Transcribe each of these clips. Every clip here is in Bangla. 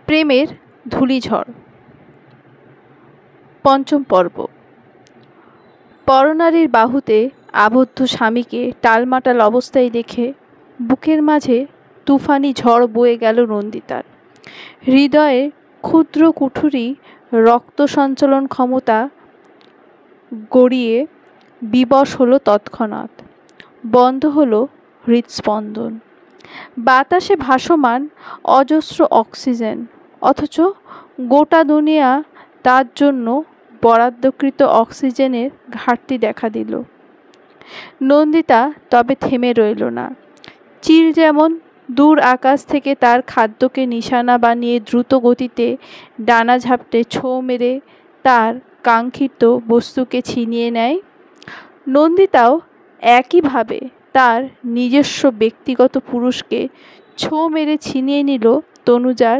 প্রেমের ধূলিঝড়। পঞ্চম পর্ব। পরনারীর বাহুতে আবদ্ধ স্বামীকে টালমাটাল অবস্থায় দেখে বুকের মাঝে তুফানি ঝড় বয়ে গেল নন্দিতার। হৃদয়ে ক্ষুদ্র কুঠুরি রক্ত সঞ্চালন ক্ষমতা গড়িয়ে বিবশ হলো তৎক্ষণাৎ। বন্ধ হলো হৃৎস্পন্দন। বাতাসে ভাসমান অজস্র অক্সিজেন, অথচ গোটা দুনিয়া তার জন্য বরাদ্দকৃত অক্সিজেনের ঘাটতি দেখা দিল। নন্দিতা তবে থেমে রইল না। চিল যেমন দূর আকাশ থেকে তার খাদ্যকে নিশানা বানিয়ে দ্রুত গতিতে ডানা ঝাপটে ছোঁ মেরে তার কাঙ্ক্ষিত বস্তুকে ছিনিয়ে নেয়, নন্দিতাও একইভাবে তার নিজস্ব ব্যক্তিগত পুরুষকে ছোঁ মেরে ছিনিয়ে নিল তনুজার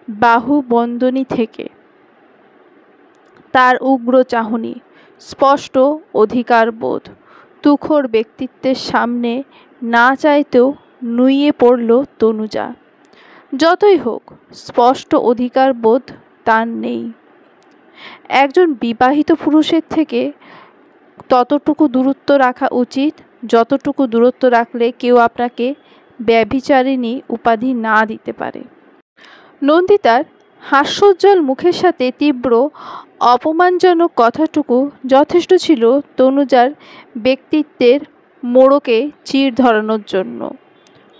বাহুবন্ধনী থেকে। তার উগ্র চাহনি, স্পষ্ট অধিকার বোধ, তুখোড় ব্যক্তিত্বের সামনে না চাইতেও নুইয়ে পড়ল তনুজা। যতই হোক, স্পষ্ট অধিকার বোধ তার নেই। একজন বিবাহিত পুরুষের থেকে ততটুকু দূরত্ব রাখা উচিত যতটুকু দূরত্ব রাখলে কেউ আপনাকে ব্যভিচারিণী উপাধি না দিতে পারে। নন্দিতার হাস্যোজ্জ্বল মুখের সাথে তীব্র অপমানজনক কথাটুকু যথেষ্ট ছিল তনুজার ব্যক্তিত্বের মোড়কে চির ধরানোর জন্য।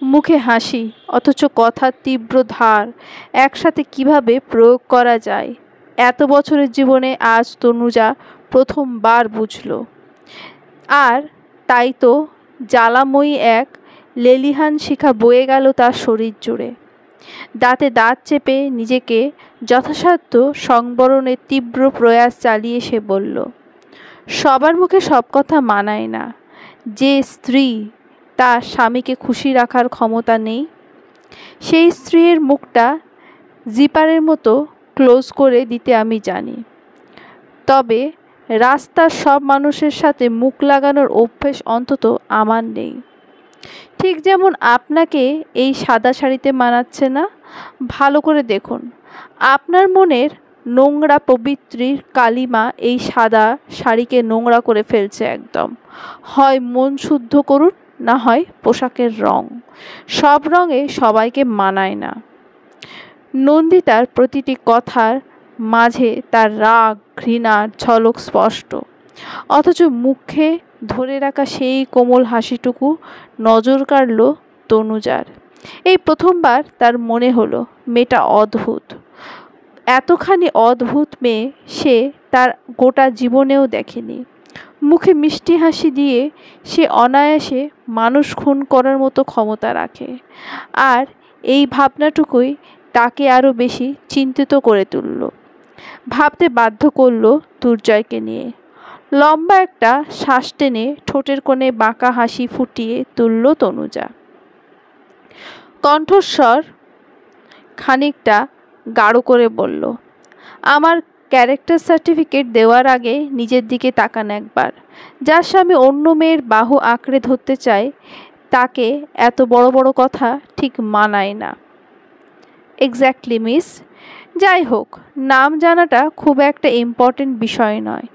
মুখে হাসি, অথচ কথার তীব্র ধার একসাথে কিভাবে প্রয়োগ করা যায়, এত বছরের জীবনে আজ তনুজা প্রথমবার বুঝল। আর তাই তো জ্বালাময়ী এক লেলিহান শিখা বয়ে গেল তার শরীর জুড়ে। দাঁতে দাঁত চেপে নিজেকে যথাসাধ্য সংবরণের তীব্র প্রয়াস চালিয়ে সে বলল, সবার মুখে সব কথা মানায় না। যে স্ত্রী তার স্বামীকে খুশি রাখার ক্ষমতা নেই, সেই স্ত্রীর মুখটা জিপারের মতো ক্লোজ করে দিতে আমি জানি। তবে রাস্তার সব মানুষের সাথে মুখ লাগানোর অভ্যেস অন্তত আমার নেই। ঠিক যেমন আপনাকে এই সাদা শাড়িতে মানাচ্ছে না। ভালো করে দেখুন, আপনার মনের নোংরা প্রবৃত্তির কালিমা এই সাদা শাড়িকে নোংরা করে ফেলছে একদম। হয় মন শুদ্ধ করুন, না হয় পোশাকের রং। সব রঙে সবাইকে মানায় না। নন্দিতার প্রতিটি কথার মাঝে তার রাগ ঘৃণার ঝলক স্পষ্ট, অথচ মুখে ধরে রাখা সেই কোমল হাসিটুকু নজর কাড়ল তনুজার। এই প্রথমবার তার মনে হলো মেয়েটা অদ্ভুত। এতখানি অদ্ভুত মেয়ে সে তার গোটা জীবনেও দেখেনি। মুখে মিষ্টি হাসি দিয়ে সে অনায়াসে মানুষ খুন করার মতো ক্ষমতা রাখে। আর এই ভাবনাটুকুই তাকে আরও বেশি চিন্তিত করে তুলল, ভাবতে বাধ্য করল দুর্জয়কে নিয়ে। লম্বা একটা শ্বাস টেনে ঠোঁটের কোণে বাঁকা হাসি ফুটিয়ে তুলল তনুজা। কণ্ঠস্বর খানিকটা গাঢ় করে বলল, আমার ক্যারেক্টার সার্টিফিকেট দেওয়ার আগে নিজের দিকে তাকান একবার। যার স্বামী অন্য মেয়ের বাহু আঁকড়ে ধরতে চায়, তাকে এত বড় বড় কথা ঠিক মানায় না। Exactly miss. যাই হোক, নাম জানাটা খুব একটা ইম্পর্টেন্ট বিষয় নয়,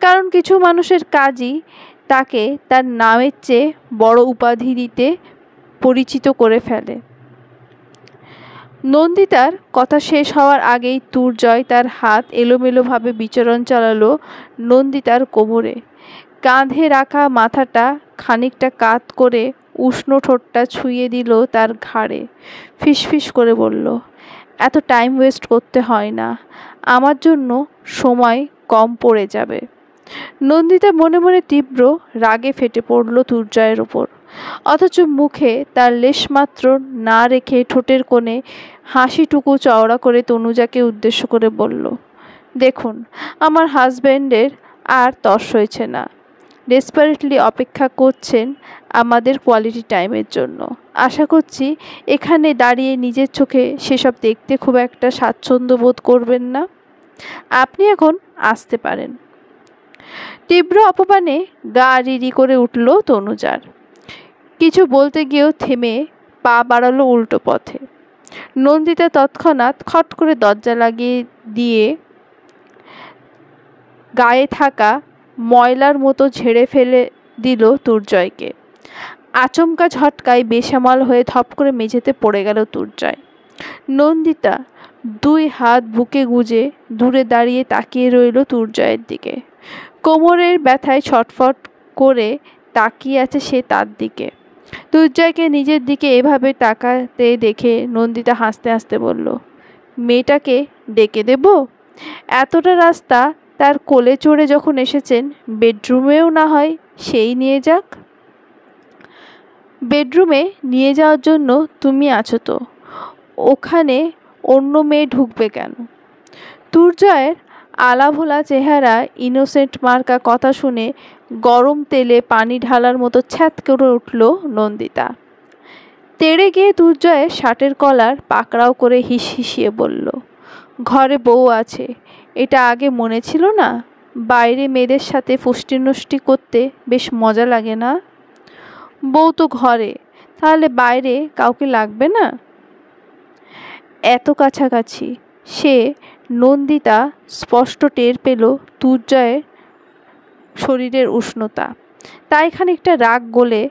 কারণ কিছু মানুষের কাজই তাকে তার নামের চেয়ে বড় উপাধি দিতে পরিচিত করে ফেলে। নন্দিতার কথা শেষ হওয়ার আগেই দুর্জয় তার হাত এলোমেলোভাবে বিচরণ চালালো নন্দিতার কোমরে। কাঁধে রাখা মাথাটা খানিকটা কাত করে উষ্ণ ঠোঁটটা ছুঁয়ে দিল তার ঘাড়ে। ফিসফিস করে বলল, এত টাইম ওয়েস্ট করতে হয় না, আমার জন্য সময় কম পড়ে যাবে। নন্দিতা মনে মনে তীব্র রাগে ফেটে পড়ল দুর্জয়ের ওপর, অথচ মুখে তার লেশমাত্র না রেখে ঠোঁটের কোণে হাসিটুকু চওড়া করে তনুজাকে উদ্দেশ্য করে বলল, দেখুন, আমার হাজব্যান্ডের আর তর্স হয়েছে না। ডেসপারেটলি অপেক্ষা করছেন আমাদের কোয়ালিটি টাইমের জন্য। আশা করছি এখানে দাঁড়িয়ে নিজের চোখে সেসব দেখতে খুব একটা স্বাচ্ছন্দ্য বোধ করবেন না। আপনি এখন আসতে পারেন। তীব্র অপমানে গা রিরি করে উঠল তনুজার। কিছু বলতে গিয়েও থেমে পা বাড়ালো উল্টো পথে। নন্দিতা তৎক্ষণাৎ খট করে দরজা লাগিয়ে দিয়ে গায়ে থাকা ময়লার মতো ঝেড়ে ফেলে দিল দুর্জয়কে। আচমকা ঝটকায় বেসামাল হয়ে ধপ করে মেঝেতে পড়ে গেল দুর্জয়। নন্দিতা দুই হাত বুকে গুজে দূরে দাঁড়িয়ে তাকিয়ে রইল দুর্জয়ের দিকে। কোমরের ব্যথায় ছটফট করে তাকিয়ে আছে সে তার দিকে। দুর্জয়কে নিজের দিকে এভাবে তাকাতে দেখে নন্দিতা হাসতে হাসতে বলল, মেয়েটাকে ডেকে দেব? এতটা রাস্তা তার কোলে চড়ে যখন এসেছেন, বেডরুমেও না হয় সেই নিয়ে যাক। বেডরুমে নিয়ে যাওয়ার জন্য তুমি আছো তো, ওখানে অন্য মেয়ে ঢুকবে কেন? দুর্জয়ের আলাভোলা চেহারা, ইনোসেন্ট মার্কা কথা শুনে গরম তেলে পানি ঢালার মতো ছ্যাত করে উঠল নন্দিতা। তেড়ে গিয়ে দুর্জয়ের শার্টের কলার পাকড়াও করে হিসহিসিয়ে বলল, ঘরে বউ আছে, এটা আগে মনে ছিল না? বাইরে মেয়েদের সাথে ফুষ্টি নষ্টি করতে বেশ মজা লাগে না? বউ তো ঘরে, তাহলে বাইরে কাউকে লাগবে না? এত কাছাকাছি সে নন্দিতা স্পষ্ট টের পেল দুর্জয়ের শরীরের উষ্ণতা। তাই খানিকটা রাগ গলে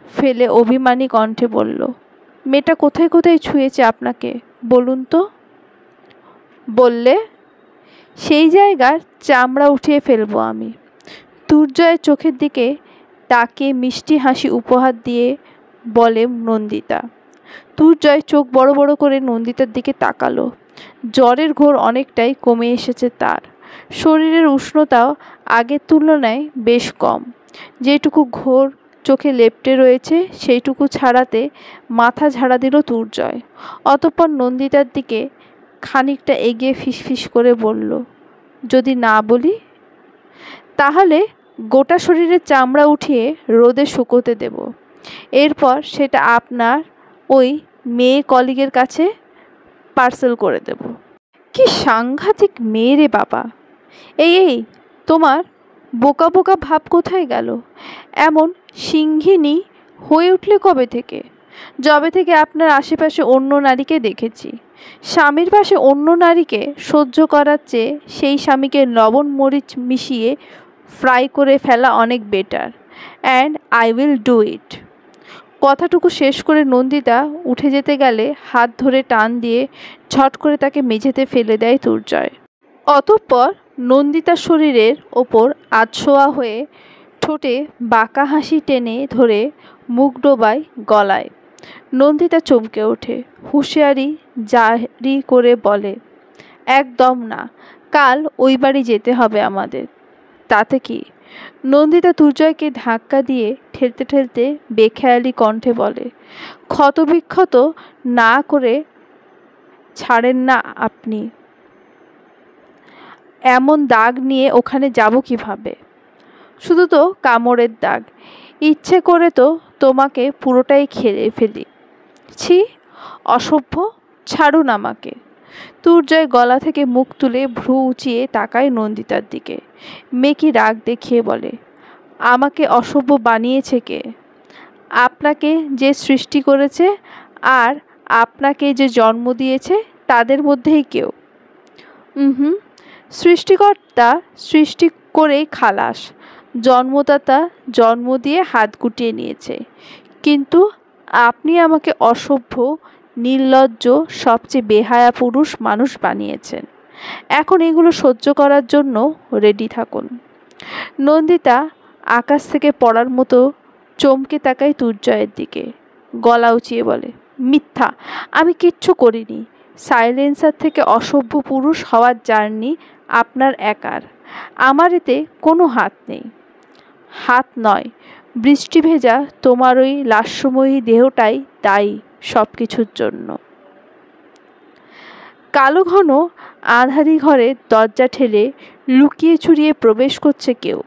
ফেলে অভিমানী কণ্ঠে বলল, মেয়েটা কোথায় কোথায় ছুঁয়েছে আপনাকে বলুন তো? বললে সেই জায়গার চামড়া উঠিয়ে ফেলবো আমি। দুর্জয়ের চোখের দিকে তাকে মিষ্টি হাসি উপহার দিয়ে বলে নন্দিতা। দুর্জয় চোখ বড় বড় করে নন্দিতার দিকে তাকালো। জ্বরের ঘোর অনেকটাই কমে এসেছে তার। শরীরের উষ্ণতাও আগের তুলনায় বেশ কম। যেটুকু ঘোর চোখে লেপ্টে রয়েছে সেইটুকু ছাড়াতে মাথা ঝাড়া দিল দুর্জয়। অতঃপর নন্দিতার দিকে খানিকটা এগিয়ে ফিসফিস করে বলল, যদি না বলি? তাহলে গোটা শরীরের চামড়া উঠিয়ে রোদে শুকোতে দেব। এরপর সেটা আপনার ওই মেয়ে কলিগের কাছে পার্সেল করে দেব। কি সাংঘাতিক মেয়ে রে বাবা! এই তোমার বোকা বোকা ভাব কোথায় গেল? এমন সিংহিনী হয়ে উঠলে কবে থেকে? যবে থেকে আপনার আশেপাশে অন্য নারীকে দেখেছি। স্বামীর পাশে অন্য নারীকে সহ্য করার চেয়ে সেই স্বামীকে লবণ মরিচ মিশিয়ে ফ্রাই করে ফেলা অনেক better, and I will do it. কথাটুকু শেষ করে নন্দিতা উঠে যেতে গেলে হাত ধরে টান দিয়ে ঝট করে তাকে মেঝেতে ফেলে দেয় দুর্জয়। অতঃপর নন্দিতার শরীরের ওপর আধশোয়া হয়ে ঠোঁটে বাঁকা হাসি টেনে ধরে মুখ ডোবায় গলায়। নন্দিতা চমকে ওঠে, হুঁশিয়ারি জারি করে বলে, একদম না, কাল ওই বাড়ি যেতে হবে আমাদের। তাতে কি? নন্দিতা দুর্জয়কে ধাক্কা দিয়ে ঠেলতে ঠেলতে বেখেয়ালি কণ্ঠে বলে, ক্ষতবিক্ষত না করে ছাড়েন না আপনি? এমন দাগ নিয়ে ওখানে যাব কিভাবে? শুধু তো কামড়ের দাগ, ইচ্ছে করে তো তোমাকে পুরোটাই খেয়ে ফেলি। ছি, অসভ্য, ছাড়ুন আমাকে। দুর্জয় গলা থেকে মুখ তুলে ভ্রু উঁচিয়ে তাকায় নন্দিতার দিকে। মেকি রাগ দেখিয়ে বলে, আমাকে অসভ্য বানিয়েছে কে? আপনাকে যে সৃষ্টি করেছে আর আপনাকে যে জন্ম দিয়েছে তাদের মধ্যেই কেউ। সৃষ্টিকর্তা সৃষ্টি করেই খালাস, জন্মদাতা জন্ম দিয়ে হাত গুটিয়ে নিয়েছে, কিন্তু আপনি আমাকে অসভ্য, নির্লজ্জ, সবচেয়ে বেহায়া পুরুষ মানুষ বানিয়েছেন। এখন এগুলো সহ্য করার জন্য রেডি থাকুন। নন্দিতা আকাশ থেকে পড়ার মতো চমকে তাকায় দুর্জয়ের দিকে। গলা উঁচিয়ে বলে, মিথ্যা, আমি কিচ্ছু করিনি। সাইলেন্সার থেকে অসভ্য পুরুষ হওয়ার জার্নি আপনার একার, আমার এতে কোনো হাত নেই। হাত নয়, বৃষ্টি ভেজা তোমার ওই লাস্যময়ী দেহটাই দায়ী সব কিছুর জন্য। কালো ঘন আঁধারি ঘরে দরজা ঠেলে লুকিয়ে চুরিয়ে প্রবেশ করছে কেউ।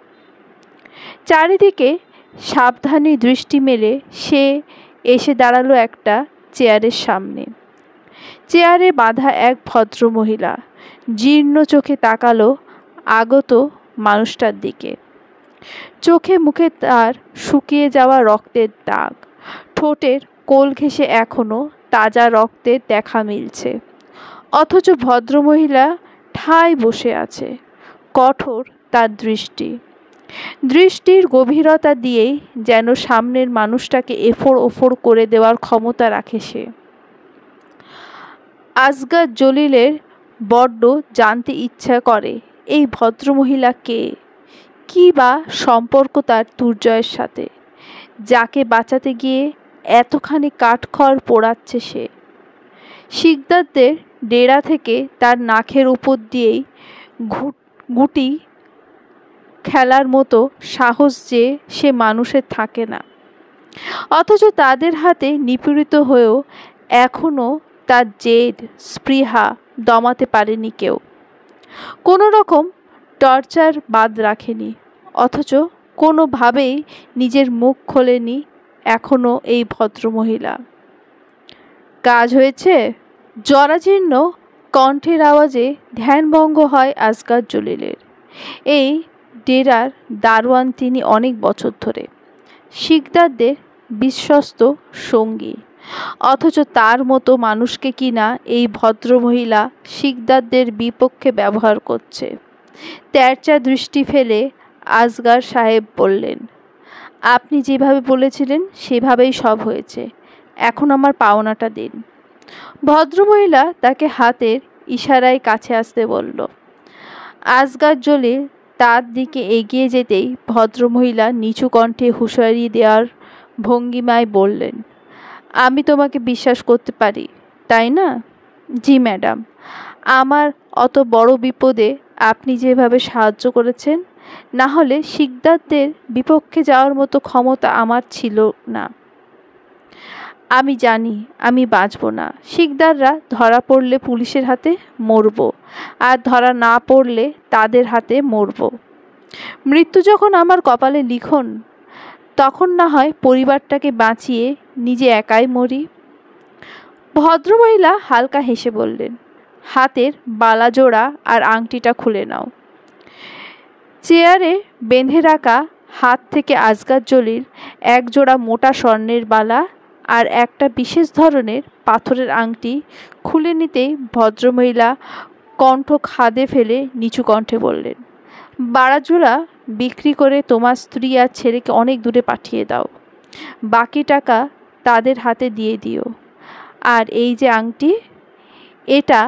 চারিদিকে সাবধানী দৃষ্টি মেলে সে এসে দাঁড়ালো একটা চেয়ারের সামনে। চেয়ারে বাঁধা এক ভদ্র মহিলা জীর্ণ চোখে তাকালো আগত মানুষটার দিকে। চোখে মুখে তার শুকিয়ে যাওয়া রক্তের দাগ, ঠোঁটের কোল ঘেঁষে এখনো তাজা রক্তের দেখা মিলছে। অথচ ভদ্রমহিলা ঠায় বসে আছে, কঠোর তার দৃষ্টির গভীরতা দিয়েই যেন সামনের মানুষটাকে এফোড় ওফোড় করে দেওয়ার ক্ষমতা রাখে সে। আসগর জলিলের বড্ড জানতে ইচ্ছা করে এই ভদ্রমহিলা কে, কী বা সম্পর্ক তার দুর্জয়ের সাথে, যাকে বাঁচাতে গিয়ে এতখানি কাঠখড় পোড়াচ্ছে সে। শিকদারদের ডেরা থেকে তার নাকের উপর দিয়েই গুটি খেলার মতো সাহস যে সে মানুষের থাকে না, অথচ তাদের হাতে নিপীড়িত হয়েও এখনও তার জেদ স্পৃহা দমাতে পারেনি কেউ। কোনো রকম টর্চার বাদ রাখেনি, অথচ কোনোভাবেই নিজের মুখ খোলেনি এখনও এই ভদ্রমহিলা। কাজ হয়েছে? জরাজীর্ণ কণ্ঠের আওয়াজে ধ্যানভঙ্গ হয় আসগর জলিলের। এই ডেরার দারোয়ান তিনি অনেক বছর ধরে, শিকদারদের বিশ্বস্ত সঙ্গী, অথচ তার মতো মানুষকে কিনা এই ভদ্রমহিলা শিকদারদের বিপক্ষে ব্যবহার করছে। তেরচা দৃষ্টি ফেলে আসগর সাহেব বললেন, আপনি যেভাবে বলেছিলেন সেভাবেই সব হয়েছে, এখন আমার পাওনাটা দিন। ভদ্রমহিলা তাকে হাতের ইশারায় কাছে আসতে বলল। আসগর জলিল তার দিকে এগিয়ে যেতেই ভদ্রমহিলা নিচু কণ্ঠে হুঁশিয়ারি দেওয়ার ভঙ্গিমায় বললেন, আমি তোমাকে বিশ্বাস করতে পারি, তাই না? জি ম্যাডাম, আমার অত বড় বিপদে আপনি যেভাবে সাহায্য করেছেন, না হলে শিকদারদের বিপক্ষে যাওয়ার মতো ক্ষমতা আমার ছিল না। আমি জানি আমি বাঁচব না। শিকদাররা ধরা পড়লে পুলিশের হাতে মরব, আর ধরা না পড়লে তাদের হাতে মরব। মৃত্যু যখন আমার কপালে লিখন, তখন না হয় পরিবারটাকে বাঁচিয়ে নিজে একাই মরি। ভদ্রমহিলা হালকা হেসে বললেন, হাতের বালাজোড়া আর আংটিটা খুলে নাও। চেয়ারে বেঁধে রাখা হাত থেকে আসগর জলিল এক জোড়া মোটা স্বর্ণের বালা আর একটা বিশেষ ধরনের পাথরের আংটি খুলে নিতেই ভদ্রমহিলা কণ্ঠ খাদে ফেলে নিচু কণ্ঠে বললেন, বালাজোড়া বিক্রি করে তোমার স্ত্রী আর ছেলেকে অনেক দূরে পাঠিয়ে দাও। বাকি টাকা তাদের হাতে দিয়ে দিও। আর এই যে আংটি, এটা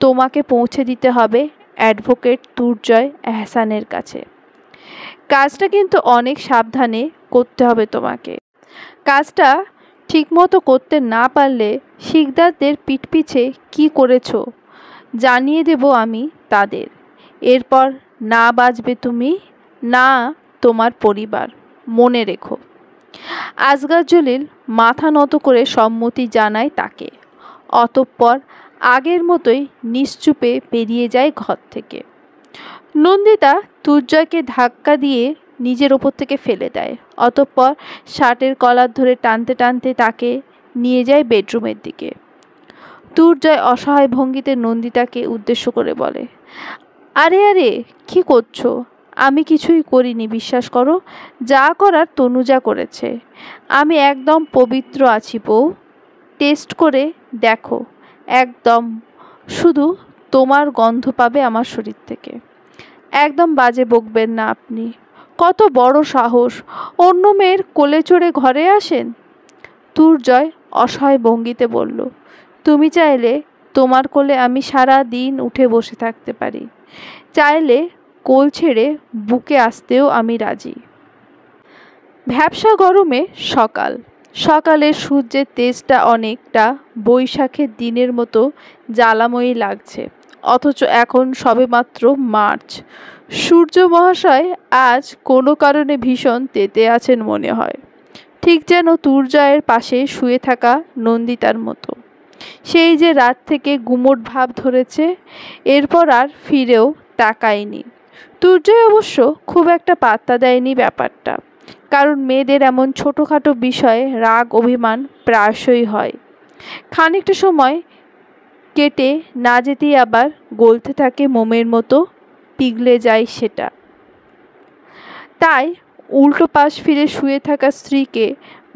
তোমাকে পৌঁছে দিতে হবে অ্যাডভোকেট দুর্জয় এহসানের কাছে। কাজটা কিন্তু অনেক সাবধানে করতে হবে তোমাকে। কাজটা ঠিকমতো করতে না পারলে শিকদারদের পিঠপিছে কি করেছো জানিয়ে দেব আমি তাদের। এরপর না বাঁচবে তুমি, না তোমার পরিবার, মনে রেখো। আসগর জলিল মাথা নত করে সম্মতি জানায় তাকে। অতঃপর আগের মতোই নিশ্চুপে বেরিয়ে যায় ঘর থেকে। নন্দিতা দুর্জয়কে ধাক্কা দিয়ে নিজের ওপর থেকে ফেলে দেয়। অতঃপর শার্টের কলার ধরে টানতে টানতে তাকে নিয়ে যায় বেডরুমের দিকে। দুর্জয় অসহায় ভঙ্গিতে নন্দিতাকে উদ্দেশ্য করে বলে, আরে আরে কি করছো? আমি কিছুই করিনি, বিশ্বাস করো। যা করার তনুজা করেছে। আমি একদম পবিত্র আছি বউ। টেস্ট করে দেখো, একদম শুধু তোমার গন্ধ পাবে আমার শরীর থেকে। একদম বাজে বকবেন না আপনি। কত বড় সাহস, অন্য মেয়ের কোলে চড়ে ঘরে আসেন। দুর্জয় অসহায় ভঙ্গিতে বলল, তুমি চাইলে তোমার কোলে আমি সারা দিন উঠে বসে থাকতে পারি। চাইলে কোল ছেড়ে বুকে আসতেও আমি রাজি। ভ্যাপসা গরমে সকালের সূর্যের তেজটা অনেকটা বৈশাখের দিনের মতো জ্বালাময়ী লাগছে। অথচ এখন সবেমাত্র মার্চ। সূর্য মহাশয় আজ কোনো কারণে ভীষণ তেতে আছেন মনে হয়, ঠিক যেন দুর্জয়ের পাশে শুয়ে থাকা নন্দিতার মতো। সেই যে রাত থেকে গুমোট ভাব ধরেছে, এরপর আর ফিরেও তাকায়নি। দুর্জয় অবশ্য খুব একটা পাত্তা দেয়নি ব্যাপারটা, কারণ মেয়েদের এমন ছোটোখাটো বিষয়ে রাগ অভিমান প্রায়শই হয়। খানিকটা সময় কেটে না যেতেই আবার গলতে থাকে মোমের মতো, পিঘলে যায় সেটা। তাই উল্টো পাশ ফিরে শুয়ে থাকা স্ত্রীকে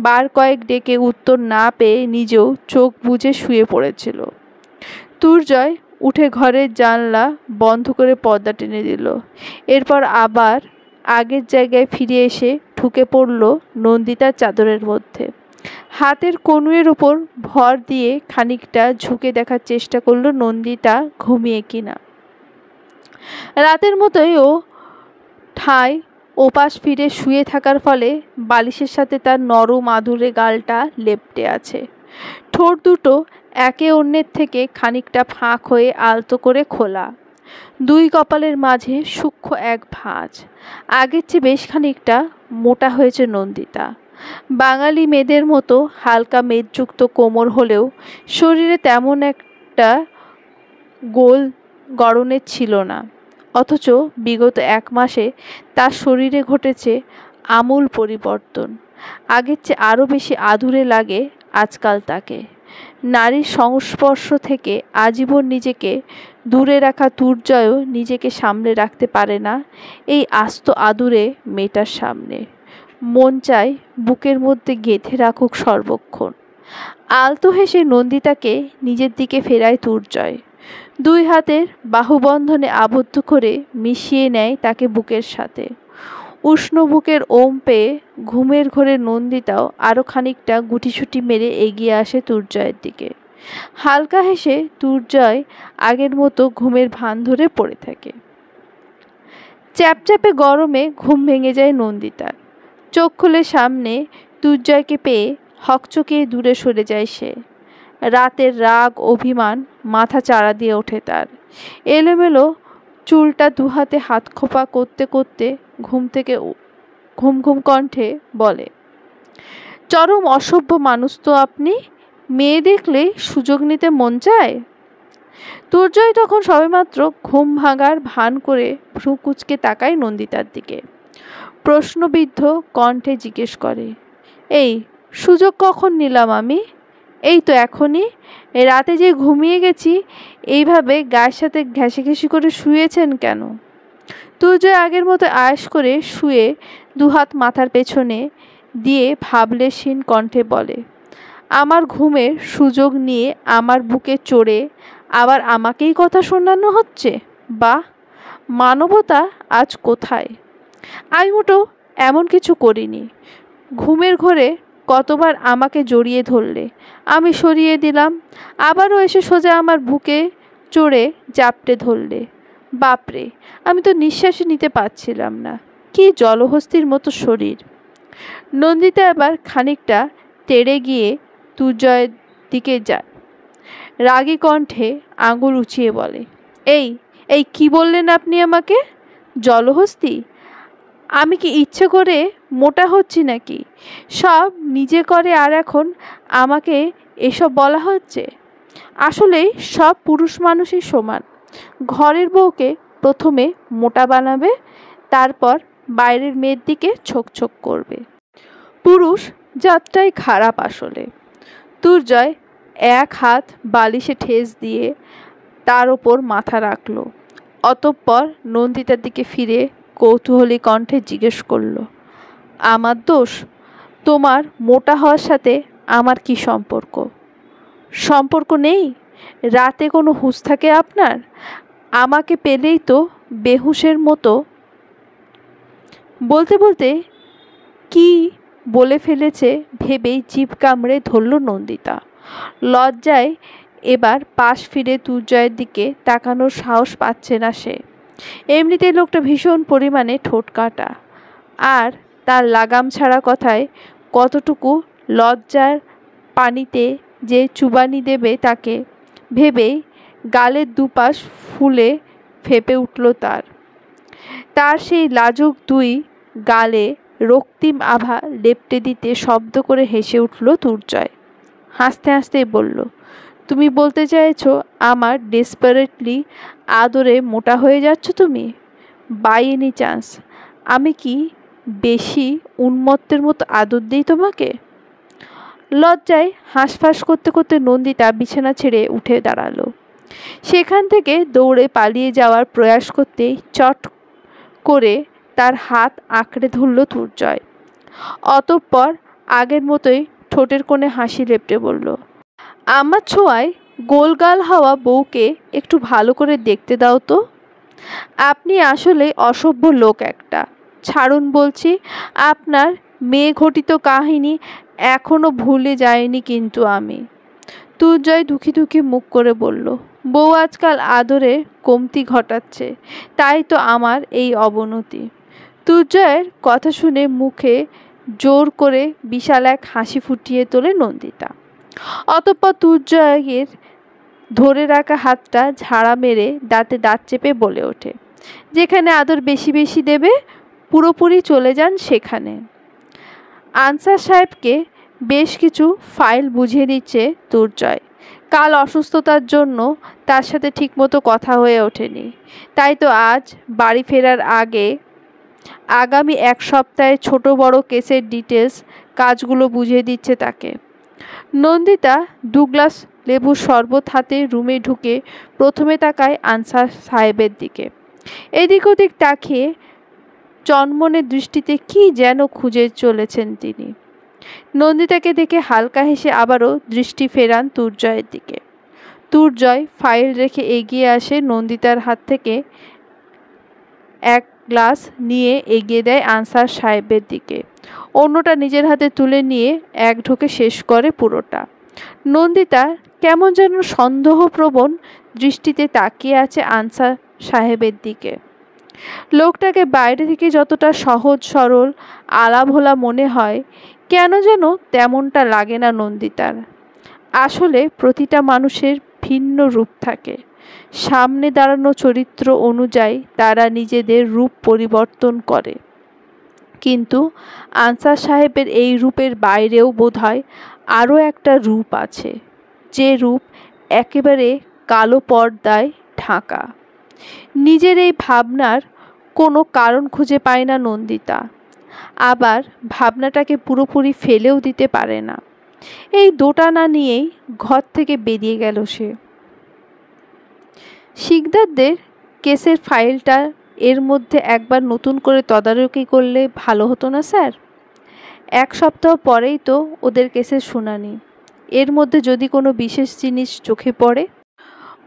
বার কয়েক ডেকে উত্তর না পেয়ে নিজেও চোখ বুজে শুয়ে পড়েছিল। দুর্জয় উঠে ঘরের জানলা বন্ধ করে পর্দা টেনে দিল। এরপর আবার আগের জায়গায় ফিরে এসে ঢুকে পড়ল নন্দিতার চাদরের মধ্যে। হাতের কনুয়ের উপর ভর দিয়ে খানিকটা ঝুঁকে দেখার চেষ্টা করল নন্দিতা ঘুমিয়ে কিনা। রাতের মতোই ও ঠায় ওপাশ ফিরে শুয়ে থাকার ফলে বালিশের সাথে তার নরম আদুরে গালটা লেপ্টে আছে। ঠোঁট দুটো একে অন্যের থেকে খানিকটা ফাঁক হয়ে আলতো করে খোলা। দুই কপালের মাঝে সূক্ষ্ম এক ভাঁজ। আগের চেয়ে বেশ খানিকটা মোটা হয়েছে নন্দিতা। বাঙালি মেয়েদের মতো হালকা মেদযুক্ত কোমর হলেও শরীরে তেমন একটা গোল গড়নের ছিল না। অথচ বিগত 1 মাসে তার শরীরে ঘটেছে আমূল পরিবর্তন। আগের চেয়ে আরও বেশি আদুরে লাগে আজকাল তাকে। নারীর সংস্পর্শ থেকে আজীবন নিজেকে দূরে রাখা দুর্জয়ও নিজেকে সামলে রাখতে পারে না এই আস্ত আদুরে মেয়েটার সামনে। মন চায় বুকের মধ্যে গেঁথে রাখুক সর্বক্ষণ। আলতো হেসে নন্দিতাকে নিজের দিকে ফেরায় দুর্জয়। 2 হাতের বাহুবন্ধনে আবদ্ধ করে মিশিয়ে নেয় তাকে বুকের সাথে। উষ্ণ বুকের ওম পেয়ে ঘুমের ঘোরে নন্দিতাও আরও খানিকটা গুটিছুটি মেরে এগিয়ে আসে দুর্জয়ের দিকে। হালকা হেসে দুর্জয় আগের মতো ঘুমের ভান ধরে পড়ে থাকে। চ্যাপচ্যাপে গরমে ঘুম ভেঙে যায় নন্দিতার। চোখ খুলে সামনে দুর্জয়কে পেয়ে হকচকিয়ে দূরে সরে যায় সে। রাতের রাগ অভিমান মাথা চাড়া দিয়ে ওঠে তার। এলোমেলো চুলটা 2 হাতে হাত খোপা করতে করতে ঘুম থেকে ঘুম ঘুম কণ্ঠে বলে, চরম অসভ্য মানুষ তো আপনি। মেয়ে দেখলে সুযোগ নিতে মন চায়। দুর্জয় তখন সবেমাত্র ঘুম ভাঙার ভান করে ভ্রু কুঁচকে তাকায় নন্দিতার দিকে। প্রশ্নবিদ্ধ কণ্ঠে জিজ্ঞেস করে, এই সুযোগ কখন নিলাম আমি? এই তো এখনই। রাতে যে ঘুমিয়ে গেছি এইভাবে গায়ের সাথে ঘেঁষাঘেঁষি করে শুয়েছেন কেন? দুর্জয় আগের মতো আয়েশ করে শুয়ে 2 হাত মাথার পেছনে দিয়ে ভাবলেশীন কণ্ঠে বলে, আমার ঘুমের সুযোগ নিয়ে আমার বুকে চড়ে আবার আমাকেই কথা শোনানো হচ্ছে। বাহ, মানবতা আজ কোথায়? আমি মোটেও এমন কিছু করিনি। ঘুমের ঘোরে কতবার আমাকে জড়িয়ে ধরলে, আমি সরিয়ে দিলাম, আবারও এসে সোজা আমার বুকে চড়ে জাপটে ধরলে। বাপরে, আমি তো নিঃশ্বাসই নিতে পারছিলাম না। কি জলহস্তির মতো শরীর। নন্দিতা এবার খানিকটা তেড়ে গিয়ে দুর্জয়ের দিকে যায়। রাগী কণ্ঠে আঙুল উঁচিয়ে বলে, এই এই কি বললেন আপনি আমাকে? জলহস্তি? আমি কি ইচ্ছে করে মোটা হচ্ছি নাকি? সব নিজে করে আর এখন আমাকে এসব বলা হচ্ছে? আসলেই সব পুরুষ মানুষই সমান। ঘরের বউকে প্রথমে মোটা বানাবে, তারপর বাইরের মেয়ের দিকে ছোক করবে। পুরুষ জাতটাই খারাপ আসলে। দুর্জয় 1 হাত বালিশে ঠেস দিয়ে তার ওপর মাথা রাখল। অতঃপর নন্দিতার দিকে ফিরে কৌতূহলী কণ্ঠে জিজ্ঞেস করল, আমার দোষ? তোমার মোটা হওয়ার সাথে আমার কি সম্পর্ক? সম্পর্ক নেই? রাতে কোনো হুঁশ থাকে আপনার? আমাকে পেলেই তো বেহুশের মতো। বলতে বলতে কি বলে ফেলেছে ভেবেই জিভ কামড়ে ধরল নন্দিতা। লজ্জায় এবার পাশ ফিরে দুর্জয়ের দিকে তাকানোর সাহস পাচ্ছে না সে। এমনিতেই লোকটা ভীষণ পরিমাণে ঠোঁট কাটা, আর তার লাগাম ছাড়া কথায় কতটুকু লজ্জার পানিতে যে চুবানি দেবে তাকে ভেবেই গালের দুপাশ ফুলে ফেপে উঠল তার। তার সেই লাজুক 2 গালে রক্তিম আভা লেপ্টে দিতে শব্দ করে হেসে উঠল দুর্জয়। হাসতে হাসতেই বলল, তুমি বলতে চাইছো আমার ডেসপারেটলি আদরে মোটা হয়ে যাচ্ছ তুমি? বাই এনি চান্স আমি কি বেশি উন্মত্তের মতো আদর দিই তোমাকে? লজ্জায় হাঁসফাঁস করতে করতে নন্দিতা বিছানা ছেড়ে উঠে দাঁড়ালো। সেখান থেকে দৌড়ে পালিয়ে যাওয়ার প্রয়াস করতেই চট করে তার হাত আঁকড়ে ধরল দুর্জয়। অতঃপর আগের মতোই ঠোঁটের কোণে হাসি লেপটে বলল, আমার ছোঁয়ায় গোলগাল হওয়া বউকে একটু ভালো করে দেখতে দাও তো। আপনি আসলে অসভ্য লোক একটা। ছাড়ুন বলছি। আপনার মেয়ে ঘটিত কাহিনী এখনো ভুলে যায়নি কিন্তু আমি। তুর্জয় দুঃখী দুঃখী মুখ করে বলল, বউ আজকাল আদরে কমতি ঘটাচ্ছে, তাই তো আমার এই অবনতি। তুর্জয়ের কথা শুনে মুখে জোর করে বিশাল এক হাসি ফুটিয়ে তোলে নন্দিতা। অতঃপর তুর্জয়ের ধরে রাখা হাতটা ঝাড়া মেরে দাঁতে দাঁত চেপে বলে ওঠে, যেখানে আদর বেশি বেশি দেবে পুরোপুরি চলে যান সেখানে। আনসার সাহেবকে বেশ কিছু ফাইল বুঝিয়ে দিচ্ছে তুর্জয়। কাল অসুস্থতার জন্য তার সাথে ঠিকমতো কথা হয়ে ওঠেনি, তাই তো আজ বাড়ি ফেরার আগে আগামী 1 সপ্তাহে ছোট বড় কেসের ডিটেলস কাজগুলো বুঝিয়ে দিচ্ছে তাকে। নন্দিতা 2 গ্লাস লেবুর শরবত হাতে রুমে ঢুকে প্রথমে তাকায় আনসার সাহেবের দিকে। এদিক ওদিক তাকিয়ে চনমনে দৃষ্টিতে কি যেন খুঁজে চলেছেন তিনি। নন্দিতাকে দেখে হালকা হেসে আবারও দৃষ্টি ফেরান তুর্জয়ের দিকে। তুর্জয় ফাইল রেখে এগিয়ে আসে নন্দিতার হাত থেকে 1 গ্লাস নিয়ে এগিয়ে দেয় আনসার সাহেবের দিকে। অন্যটা নিজের হাতে তুলে নিয়ে এক ঢোকে শেষ করে পুরোটা। নন্দিতা কেমন যেন সন্দেহপ্রবণ দৃষ্টিতে তাকিয়ে আছে আনসার সাহেবের দিকে। লোকটাকে বাইরে থেকে যতটা সহজ সরল আলাভোলা মনে হয়, কেন যেন তেমনটা লাগে না নন্দিতার। আসলে প্রতিটা মানুষের ভিন্ন রূপ থাকে। সামনে দাঁড়ানো চরিত্র অনুযায়ী তারা নিজেদের রূপ পরিবর্তন করে, কিন্তু আনসার সাহেবের এই রূপের বাইরেও বোধহয় আরও একটা রূপ আছে, যে রূপ একেবারে কালো পর্দায় ঢাকা। নিজের এই ভাবনার কোনো কারণ খুঁজে পায় না নন্দিতা, আবার ভাবনাটাকে পুরোপুরি ফেলেও দিতে পারে না। এই দোটানা নিয়েই ঘর থেকে বেরিয়ে গেল সে। শিকদারদের কেসের ফাইলটা এর মধ্যে একবার নতুন করে তদারকি করলে ভালো হতো না স্যার? 1 সপ্তাহ পরেই তো ওদের কেসের শুনানি। এর মধ্যে যদি কোনো বিশেষ জিনিস চোখে পড়ে।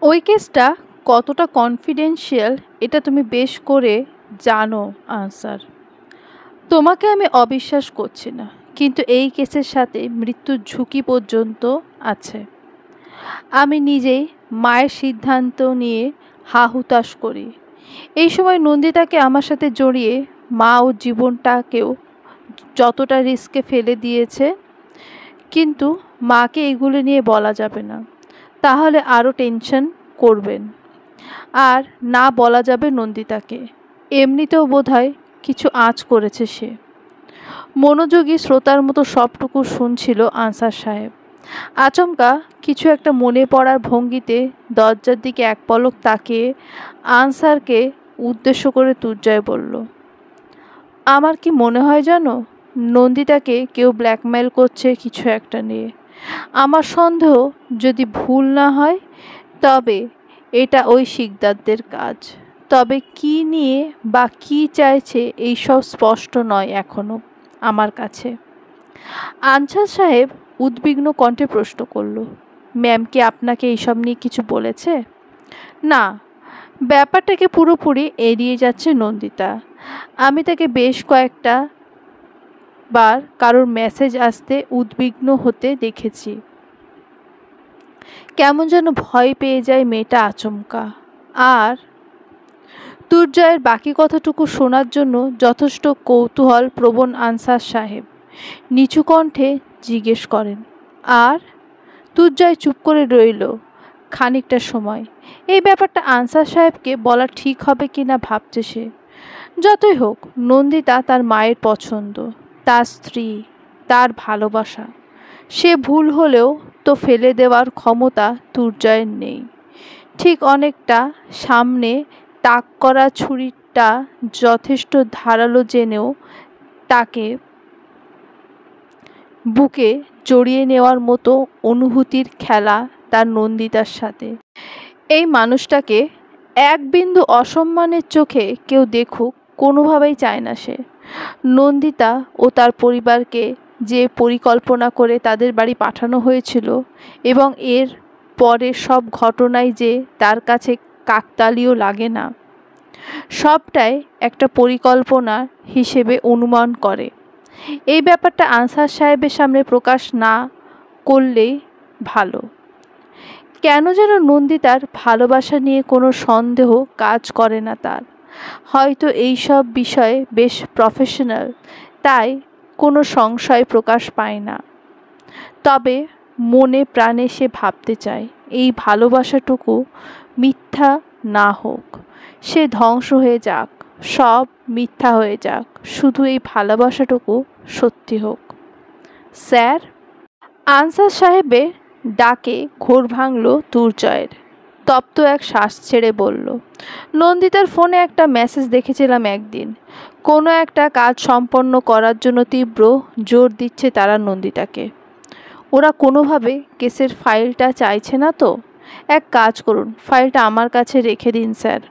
ওই কেসটা কতটা কনফিডেন্সিয়াল এটা তুমি বেশ করে জানো আনসার। তোমাকে আমি অবিশ্বাস করছি না, কিন্তু এই কেসের সাথে মৃত্যুর ঝুঁকি পর্যন্ত আছে। আমি নিজেই মায়ের সিদ্ধান্ত নিয়ে হাহুতাশ করি। এই সময় নন্দিতাকে আমার সাথে জড়িয়ে মা ও জীবনটাকেও যতটা রিস্কে ফেলে দিয়েছে, কিন্তু মাকে এগুলো নিয়ে বলা যাবে না, তাহলে আরও টেনশন করবেন। আর না বলা যাবে নন্দিতাকে। এমনিতেও বোধহয় কিছু আঁচ করেছে সে। মনোযোগী শ্রোতার মতো সবটুকু শুনছিল আনসার সাহেব। আচমকা কিছু একটা মনে পড়ার ভঙ্গিতে দরজার দিকে এক পলক তাকিয়ে আনসারকে উদ্দেশ্য করে তুর্জয় বলল, আমার কি মনে হয় জানো, নন্দিতাকে কেউ ব্ল্যাকমেল করছে কিছু একটা নিয়ে। আমার সন্দেহ, যদি ভুল না হয়, তবে এটা ওই শিকদারদের কাজ। তবে কি নিয়ে বা কি চাইছে এইসব স্পষ্ট নয় এখনো আমার কাছে। আনসার সাহেব উদ্বিগ্ন কণ্ঠে প্রশ্ন করল, ম্যাম কি আপনাকে এইসব নিয়ে কিছু বলেছে? না, ব্যাপারটাকে পুরোপুরি এড়িয়ে যাচ্ছে নন্দিতা। আমি তাকে বেশ কয়েকটা বার কারোর মেসেজ আসতে উদ্বিগ্ন হতে দেখেছি। কেমন যেন ভয় পেয়ে যায় মেয়েটা আচমকা। আর তুর্জয়ের বাকি কথাটুকু শোনার জন্য যথেষ্ট কৌতূহল প্রবণ আনসার সাহেব নিচু কণ্ঠে জিজ্ঞেস করেন। আর তুর্জয় চুপ করে রইল খানিকটা সময়। এই ব্যাপারটা আনসার সাহেবকে বলা ঠিক হবে কি না ভাবছে সে। যতই হোক, নন্দিতা তার মায়ের পছন্দ, তার স্ত্রী, তার ভালোবাসা। সে ভুল হলেও তো ফেলে দেওয়ার ক্ষমতা তুর্জয়ের নেই। ঠিক অনেকটা সামনে তাক করা ছুরিটা যথেষ্ট ধারালো জেনেও তাকে বুকে জড়িয়ে নেওয়ার মতো অনুভূতির খেলা তার নন্দিতার সাথে। এই মানুষটাকে এক বিন্দু অসম্মানের চোখে কেউ দেখুক কোনোভাবেই চায় না সে। নন্দিতা ও তার পরিবারকে যে পরিকল্পনা করে তাদের বাড়ি পাঠানো হয়েছিল এবং এর পরের সব ঘটনাই যে তার কাছে কাকতালীয় লাগে না, সবটাই একটা পরিকল্পনা হিসেবে অনুমান করে। এই ব্যাপারটা আনসার সাহেবের সামনে প্রকাশ না করলেই ভালো। কেন যেন নন্দিতার ভালোবাসা নিয়ে কোনো সন্দেহ কাজ করে না তার। হয়তো এই সব বিষয়ে বেশ প্রফেশনাল, তাই কোনো সংশয় প্রকাশ পায় না। তবে মনে প্রাণে সে ভাবতে চায় এই ভালোবাসাটুকু মিথ্যা না হোক, সে ধ্বংস হয়ে যাক, সব মিথ্যা হয়ে যাক, শুধু এই ভালোবাসাটুকু সত্যি হোক। স্যার, আনসার সাহেবের ডাকে ঘোর ভাঙল দুর্জয়ের। তপ্ত এক শ্বাস ছেড়ে বলল, নন্দিতার ফোনে একটা মেসেজ দেখেছিলাম একদিন। কোনো একটা কাজ সম্পন্ন করার জন্য তীব্র জোর দিচ্ছে তারা নন্দিতাকে। ওরা কোনোভাবে কেসের ফাইলটা চাইছে না তো? এক কাজ করুন, ফাইলটা আমার কাছে রেখে দিন স্যার,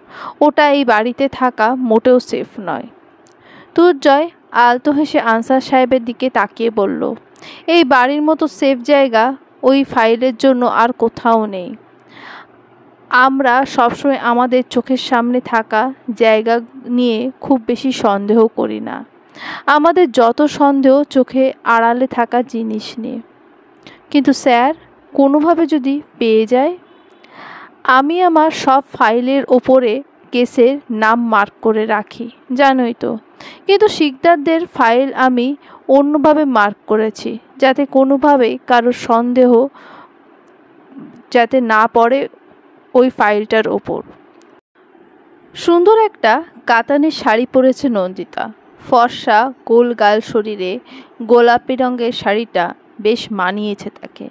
ওটা এই বাড়িতে থাকা মোটেও সেফ নয়। দুর্জয় আলতো হেসে আনসার সাহেবের দিকে তাকিয়ে বলল, এই বাড়ির মতো সেফ জায়গা ওই ফাইলের জন্য আর কোথাও নেই। আমরা সবসময় আমাদের চোখের সামনে থাকা জায়গা নিয়ে খুব বেশি সন্দেহ করি না, আমাদের যত সন্দেহ চোখে আড়ালে থাকা জিনিস নিয়ে। কিন্তু স্যার, কোনোভাবে যদি পেয়ে যায়? আমি আমার সব ফাইলের ওপরে কেসের নাম মার্ক করে রাখি, জানোই তো। কিন্তু শিকদারদের ফাইল আমি অন্যভাবে মার্ক করেছি, যাতে কোনোভাবেই কারোর সন্দেহ যাতে না পড়ে ওই ফাইলটার ওপর। সুন্দর একটা কাতানের শাড়ি পরেছে নন্দিতা। ফর্সা গোল গাল শরীরে গোলাপি রঙের শাড়িটা বেশ মানিয়েছে তাকে।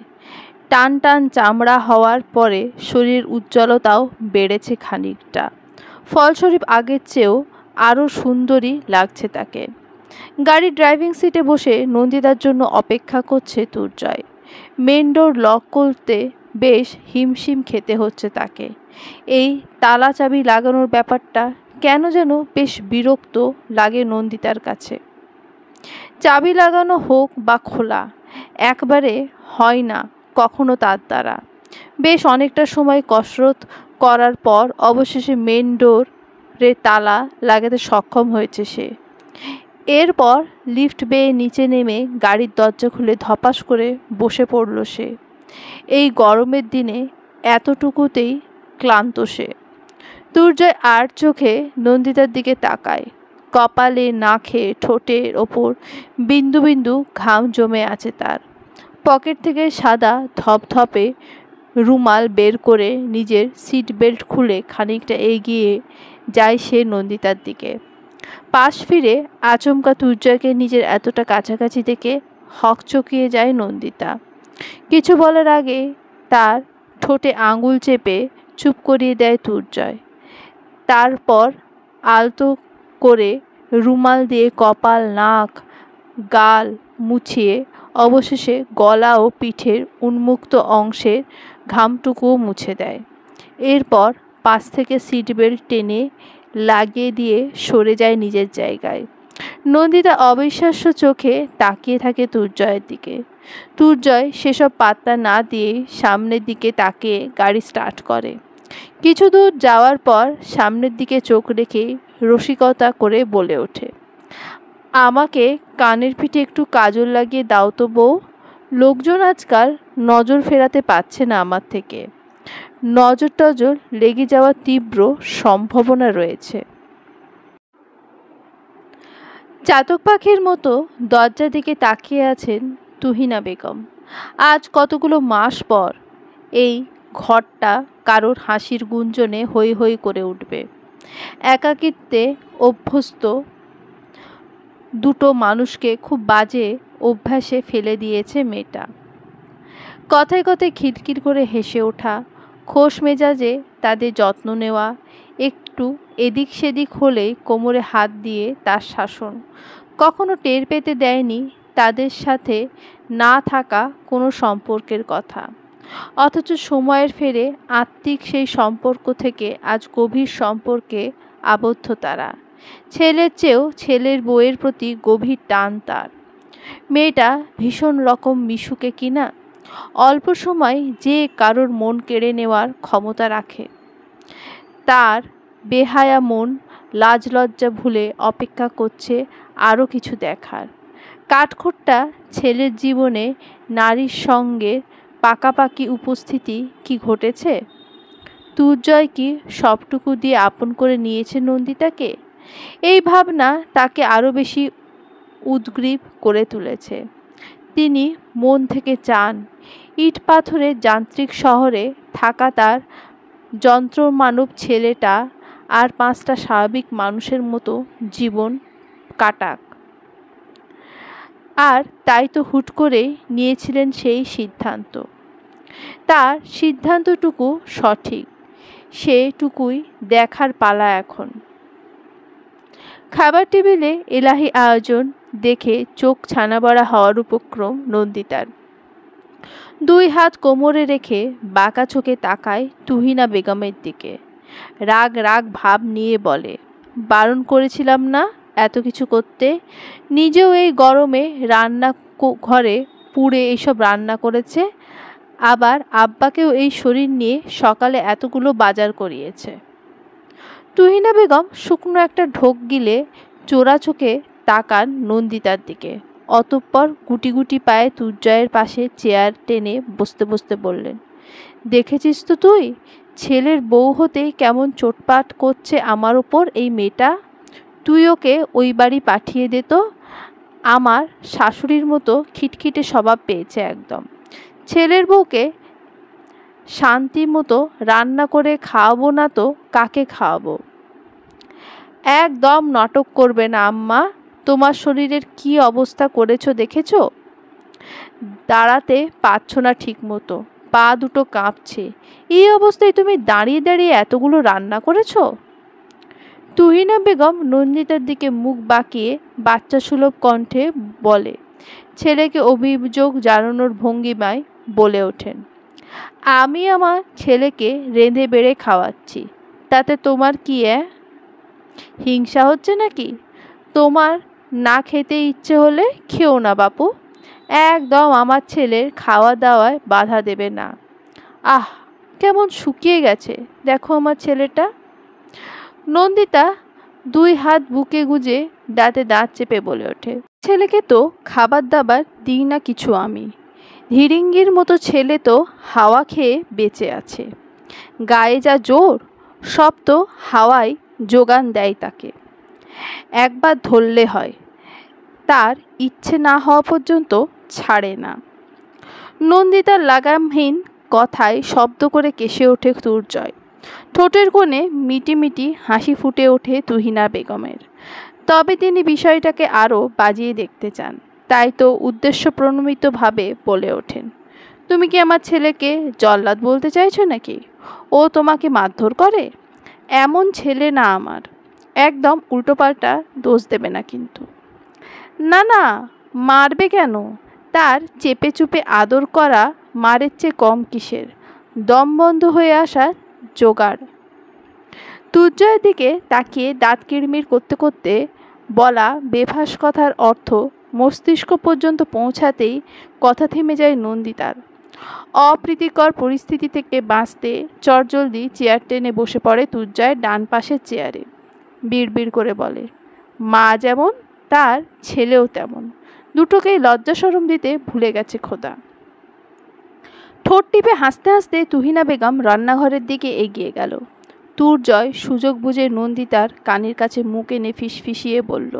টান টান চামড়া হওয়ার পরে শরীরের উজ্জ্বলতাও বেড়েছে খানিকটা। ফলস্বরূপ আগের চেয়েও আরও সুন্দরী লাগছে তাকে। গাড়ির ড্রাইভিং সিটে বসে নন্দিতার জন্য অপেক্ষা করছে দুর্জয়। মেন ডোর লক করতে বেশ হিমশিম খেতে হচ্ছে তাকে। এই তালা চাবি লাগানোর ব্যাপারটা কেন যেন বেশ বিরক্ত লাগে নন্দিতার কাছে। চাবি লাগানো হোক বা খোলা, একবারে হয় না কখনো তার দ্বারা। বেশ অনেকটা সময় কসরত করার পর অবশেষে মেন ডোরের তালা লাগাতে সক্ষম হয়েছে সে। এরপর লিফট বেয়ে নিচে নেমে গাড়ির দরজা খুলে ধপাস করে বসে পড়ল সে। এই গরমের দিনে এতটুকুতেই ক্লান্ত সে। দুর্জয় আর চোখে নন্দিতার দিকে তাকায়। কপালে, নাকে, ঠোঁটের ওপর বিন্দু বিন্দু ঘাম জমে আছে তার। পকেট থেকে সাদা ধপধপে রুমাল বের করে নিজের সিট বেল্ট খুলে খানিকটা এগিয়ে যায় সে নন্দিতার দিকে। পাশ ফিরে আচমকা দুর্জয়কে নিজের এতটা কাছাকাছি দেখে হকচকিয়ে যায় নন্দিতা। কিছু বলার আগে তার ঠোঁটে আঙুল চেপে চুপ করিয়ে দেয় দুর্জয়। তারপর আলতো করে রুমাল দিয়ে কপাল, নাক, গাল মুছিয়ে অবশেষে গলা ও পিঠের উন্মুক্ত অংশের ঘামটুকুও মুছে দেয়। এরপর পাশ থেকে সিট বেল্ট টেনে লাগিয়ে দিয়ে সরে যায় নিজের জায়গায়। নন্দিতা অবিশ্বাস্য চোখে তাকিয়ে থাকে দুর্জয়ের দিকে। দুর্জয় সেসব পাত্তা না দিয়ে সামনের দিকে তাকিয়ে গাড়ি স্টার্ট করে। কিছু দূর যাওয়ার পর সামনের দিকে চোখ রেখে রসিকতা করে বলে ওঠে, আমাকে কানের পিঠে একটু কাজল লাগিয়ে দাও তো বউ। লোকজন আজকাল নজর ফেরাতে পারছে না আমার থেকে। নজর টজর লেগে যাওয়ার তীব্র সম্ভাবনা রয়েছে। চাতক পাখির মতো দরজার দিকে তাকিয়ে আছেন তুহিনা বেগম। আজ কতগুলো মাস পর এই ঘরটা কারোর হাসির গুঞ্জনে হৈ হৈ করে উঠবে। একাকিত্বে অভ্যস্ত দুটো মানুষকে খুব বাজে অভ্যাসে ফেলে দিয়েছে মেয়েটা। কথায় কথায় খিটখিট করে হেসে ওঠা, খোশ মেজাজে তাদের যত্ন নেওয়া, একটু এদিক সেদিক হলেই কোমরে হাত দিয়ে তার শাসন। কখনো টের পেতে দেয়নি তাদের সাথে না থাকা কোনো সম্পর্কের কথা। অথচ সময়ের ফেরে আত্মিক সেই সম্পর্ক থেকে আজ গভীর সম্পর্কে আবদ্ধ তারা। ছেলের চেয়েও ছেলের বউয়ের প্রতি গভীর টান তার। মেয়েটা ভীষণ রকম মিশুকে কিনা, অল্প সময় যে কারোর মন কেড়ে নেওয়ার ক্ষমতা রাখে। তার বেহায়া মন লাজ লজ্জা ভুলে অপেক্ষা করছে আরও কিছু দেখার। কাঠখোট্টা ছেলের জীবনে নারীর সঙ্গে পাকাপাকি উপস্থিতি কি ঘটেছে? দুর্জয় কি সবটুকু দিয়ে আপন করে নিয়েছে নন্দিতাকে? এই ভাবনা তাকে আরও বেশি উদ্গ্রীব করে তুলেছে। তিনি মন থেকে চান ইট পাথরের যান্ত্রিক শহরে থাকা তার যন্ত্রমানব ছেলেটা আর 5টা স্বাভাবিক মানুষের মতো জীবন কাটাক। আর তাই তো হুট করে নিয়েছিলেন সেই সিদ্ধান্ত। তার সিদ্ধান্তটুকু সঠিক, সেটুকুই দেখার পালা এখন। খাবার টেবিলে এলাহি আয়োজন দেখে চোখ ছানাবড়া হওয়ার উপক্রম নন্দিতার। 2 হাত কোমরে রেখে বাঁকা চোখে তাকায় তুহিনা বেগমের দিকে। রাগ রাগ ভাব নিয়ে বলে, বারণ করেছিলাম না এত কিছু করতে? নিজেও এই গরমে রান্না ঘরে পুড়ে এইসব রান্না করেছে, আবার আব্বাকেও এই শরীর নিয়ে সকালে এতগুলো বাজার করিয়েছে। তুহিনা বেগম শুকনো একটা ঢোক গিলে চোরা চোখে তাকান নন্দিতার দিকে। অতঃপর গুটি গুটি পায়ে দুর্জয়ের পাশে চেয়ার টেনে বসতে বসতে বললেন, দেখেছিস তো তুই, ছেলের বউ হতেই কেমন চোটপাট করছে আমার ওপর এই মেয়েটা। তুই ওকে ওই বাড়ি পাঠিয়ে দে তো। আমার শাশুড়ির মতো খিটখিটে স্বভাব পেয়েছে একদম। ছেলের বউকে শান্তি মতো রান্না করে খাওয়াবো না তো কাকে খাওয়াবো? একদম নাটক করবে না আম্মা। তোমার শরীরের কি অবস্থা করেছো দেখেছো? দাঁড়াতে পারছো না ঠিক মতো, পা দুটো কাঁপছে। এই অবস্থায় তুমি দাঁড়িয়ে দাঁড়িয়ে এতগুলো রান্না করেছো? তুহিনা বেগম নন্দিতার দিকে মুখ বাঁকিয়ে বাচ্চা সুলভ কণ্ঠে বলে, ছেলেকে অভিযোগ জানানোর ভঙ্গিমায় বলে ওঠেন, আমি আমার ছেলেকে রেঁধে বেড়ে খাওয়াচ্ছি, তাতে তোমার কি? হিংসা হচ্ছে নাকি? তোমার না খেতে ইচ্ছে হলে খেও না বাপু, একদম আমার ছেলের খাওয়া দাওয়ায় বাধা দেবে না। আহ, কেমন শুকিয়ে গেছে দেখো আমার ছেলেটা। নন্দিতা 2 হাত বুকে গুজে দাঁতে দাঁত চেপে বলে ওঠে, ছেলেকে তো খাবার দাবার দিই না কিছু আমি। হিরিঙ্গির মতো ছেলে তো হাওয়া খেয়ে বেঁচে আছে। গায়ে যা জোর, সব তো হাওয়াই যোগান দেয় তাকে। একবার ধরলে হয়, তার ইচ্ছে না হওয়া পর্যন্ত ছাড়ে না। নন্দিতার লাগামহীন কথায় শব্দ করে কেসে ওঠে দুর্জয়। ঠোঁটের কোণে মিটি মিটি হাসি ফুটে ওঠে তুহিনা বেগমের। তবে তিনি বিষয়টাকে আরও বাজিয়ে দেখতে চান, তাই তো উদ্দেশ্য প্রণোদিতভাবে বলে ওঠেন, তুমি কি আমার ছেলেকে জল্লাদ বলতে চাইছো নাকি? ও তোমাকে মারধর করে? এমন ছেলে না আমার। একদম উল্টোপাল্টা দোষ দেবে না কিন্তু। না না, মারবে কেন? তার চেপে চুপে আদর করা মারের চেয়ে কম কিসের? দম বন্ধ হয়ে আসা জোগাড়। দুর্জয়ের দিকে তাকিয়ে দাঁত কিড়মির করতে করতে বলা বেফাঁস কথার অর্থ মস্তিষ্ক পর্যন্ত পৌঁছাতেই কথা থেমে যায় নন্দিতার। অপ্রীতিকর পরিস্থিতি থেকে বাঁচতে চটজলদি চেয়ার টেনে বসে পড়ে দুর্জয়ের ডান পাশের চেয়ারে। বিড়বিড় করে বলে, মা যেমন তার ছেলেও তেমন, দুটোকেই লজ্জা শরম দিতে ভুলে গেছে খোদা। ঠোঁট টিপে হাসতে হাসতে তুহিনা বেগম রান্নাঘরের দিকে এগিয়ে গেল। দুর্জয় সুযোগ বুঝে নন্দিতার কানের কাছে মুখ এনে ফিসফিসিয়ে বলল,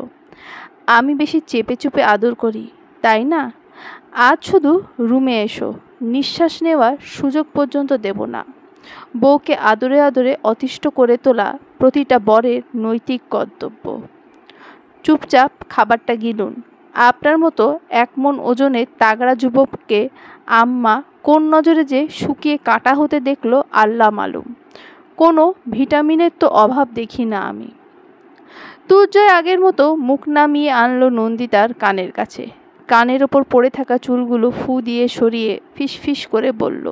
আমি বেশি চেপে চুপে আদর করি তাই না? আজ শুধু রুমে এসো, নিঃশ্বাস নেওয়ার সুযোগ পর্যন্ত দেব না। বউকে আদরে আদরে অতিষ্ঠ করে তোলা প্রতিটা বরের নৈতিক কর্তব্য। চুপচাপ খাবারটা গিলুন। আপনার মতো 1 মণ ওজনের তাগড়া যুবককে আম্মা কোন নজরে যে শুকিয়ে কাটা হতে দেখলো আল্লাহ মালুম। কোনো ভিটামিনের তো অভাব দেখি না আমি। দুর্জয় আগের মতো মুখ নামিয়ে আনলো নন্দিতার কানের কাছে। কানের ওপর পড়ে থাকা চুলগুলো ফু দিয়ে সরিয়ে ফিসফিস করে বলল,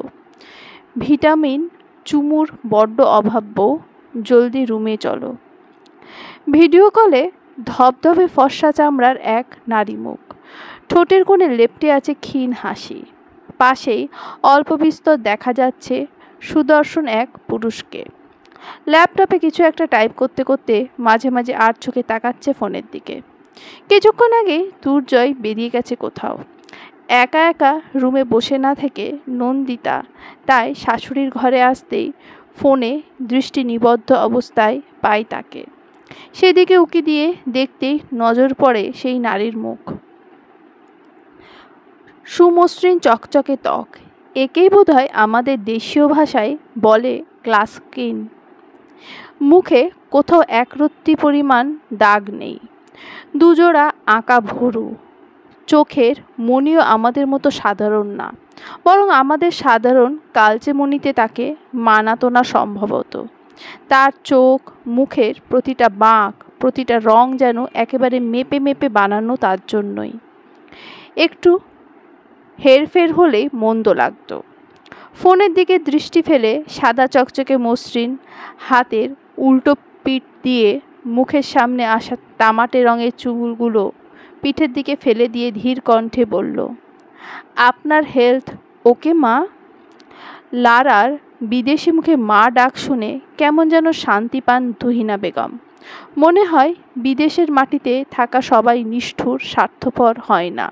ভিটামিন চুমুর বড্ড অভাব বউ, জলদি রুমে চলো। ভিডিও কলে ধবধবে ফর্সা চামড়ার এক নারী মুখ, ঠোঁটের কোণে লেপ্টে আছে ক্ষীণ হাসি। পাশেই অল্প বিস্তর দেখা যাচ্ছে সুদর্শন এক পুরুষকে। ল্যাপটপে কিছু একটা টাইপ করতে করতে মাঝে মাঝে আর চোখে তাকাচ্ছে ফোনের দিকে। কিছুক্ষণ আগে দুর্জয় বেরিয়ে গেছে কোথাও। একা একা রুমে বসে না থেকে নন্দিতা তাই শাশুড়ির ঘরে আসতেই ফোনে দৃষ্টি নিবদ্ধ অবস্থায় পায় তাকে। সেদিকে উকি দিয়ে দেখতেই নজর পড়ে সেই নারীর মুখ। সুমসৃণ চকচকে ত্বক, একেই বোধহয় আমাদের দেশীয় ভাষায় বলে গ্লাস স্কিন। মুখে কোথাও একরত্তি পরিমাণ দাগ নেই। দুজোড়া আঁকা ভরু। চোখের মণিও আমাদের মতো সাধারণ না, বরং আমাদের সাধারণ কালচে মণিতে তাকে মানাতো না সম্ভবত। তার চোখ মুখের প্রতিটা বাঁক, প্রতিটা রং যেন একেবারে মেপে মেপে বানানো তার জন্যই। একটু হেরফের হলেই মন্দ লাগতো। ফোনের দিকে দৃষ্টি ফেলে সাদা চকচকে মসৃণ হাতের উল্টো পিঠ দিয়ে মুখের সামনে আসা তামাটে রঙের চুলগুলো পিঠের দিকে ফেলে দিয়ে ধীর কণ্ঠে বলল, আপনার হেলথ ওকে মা? লারার বিদেশি মুখে মা ডাক শুনে কেমন যেন শান্তি পান তুহিনা বেগম। মনে হয় বিদেশের মাটিতে থাকা সবাই নিষ্ঠুর স্বার্থপর হয় না।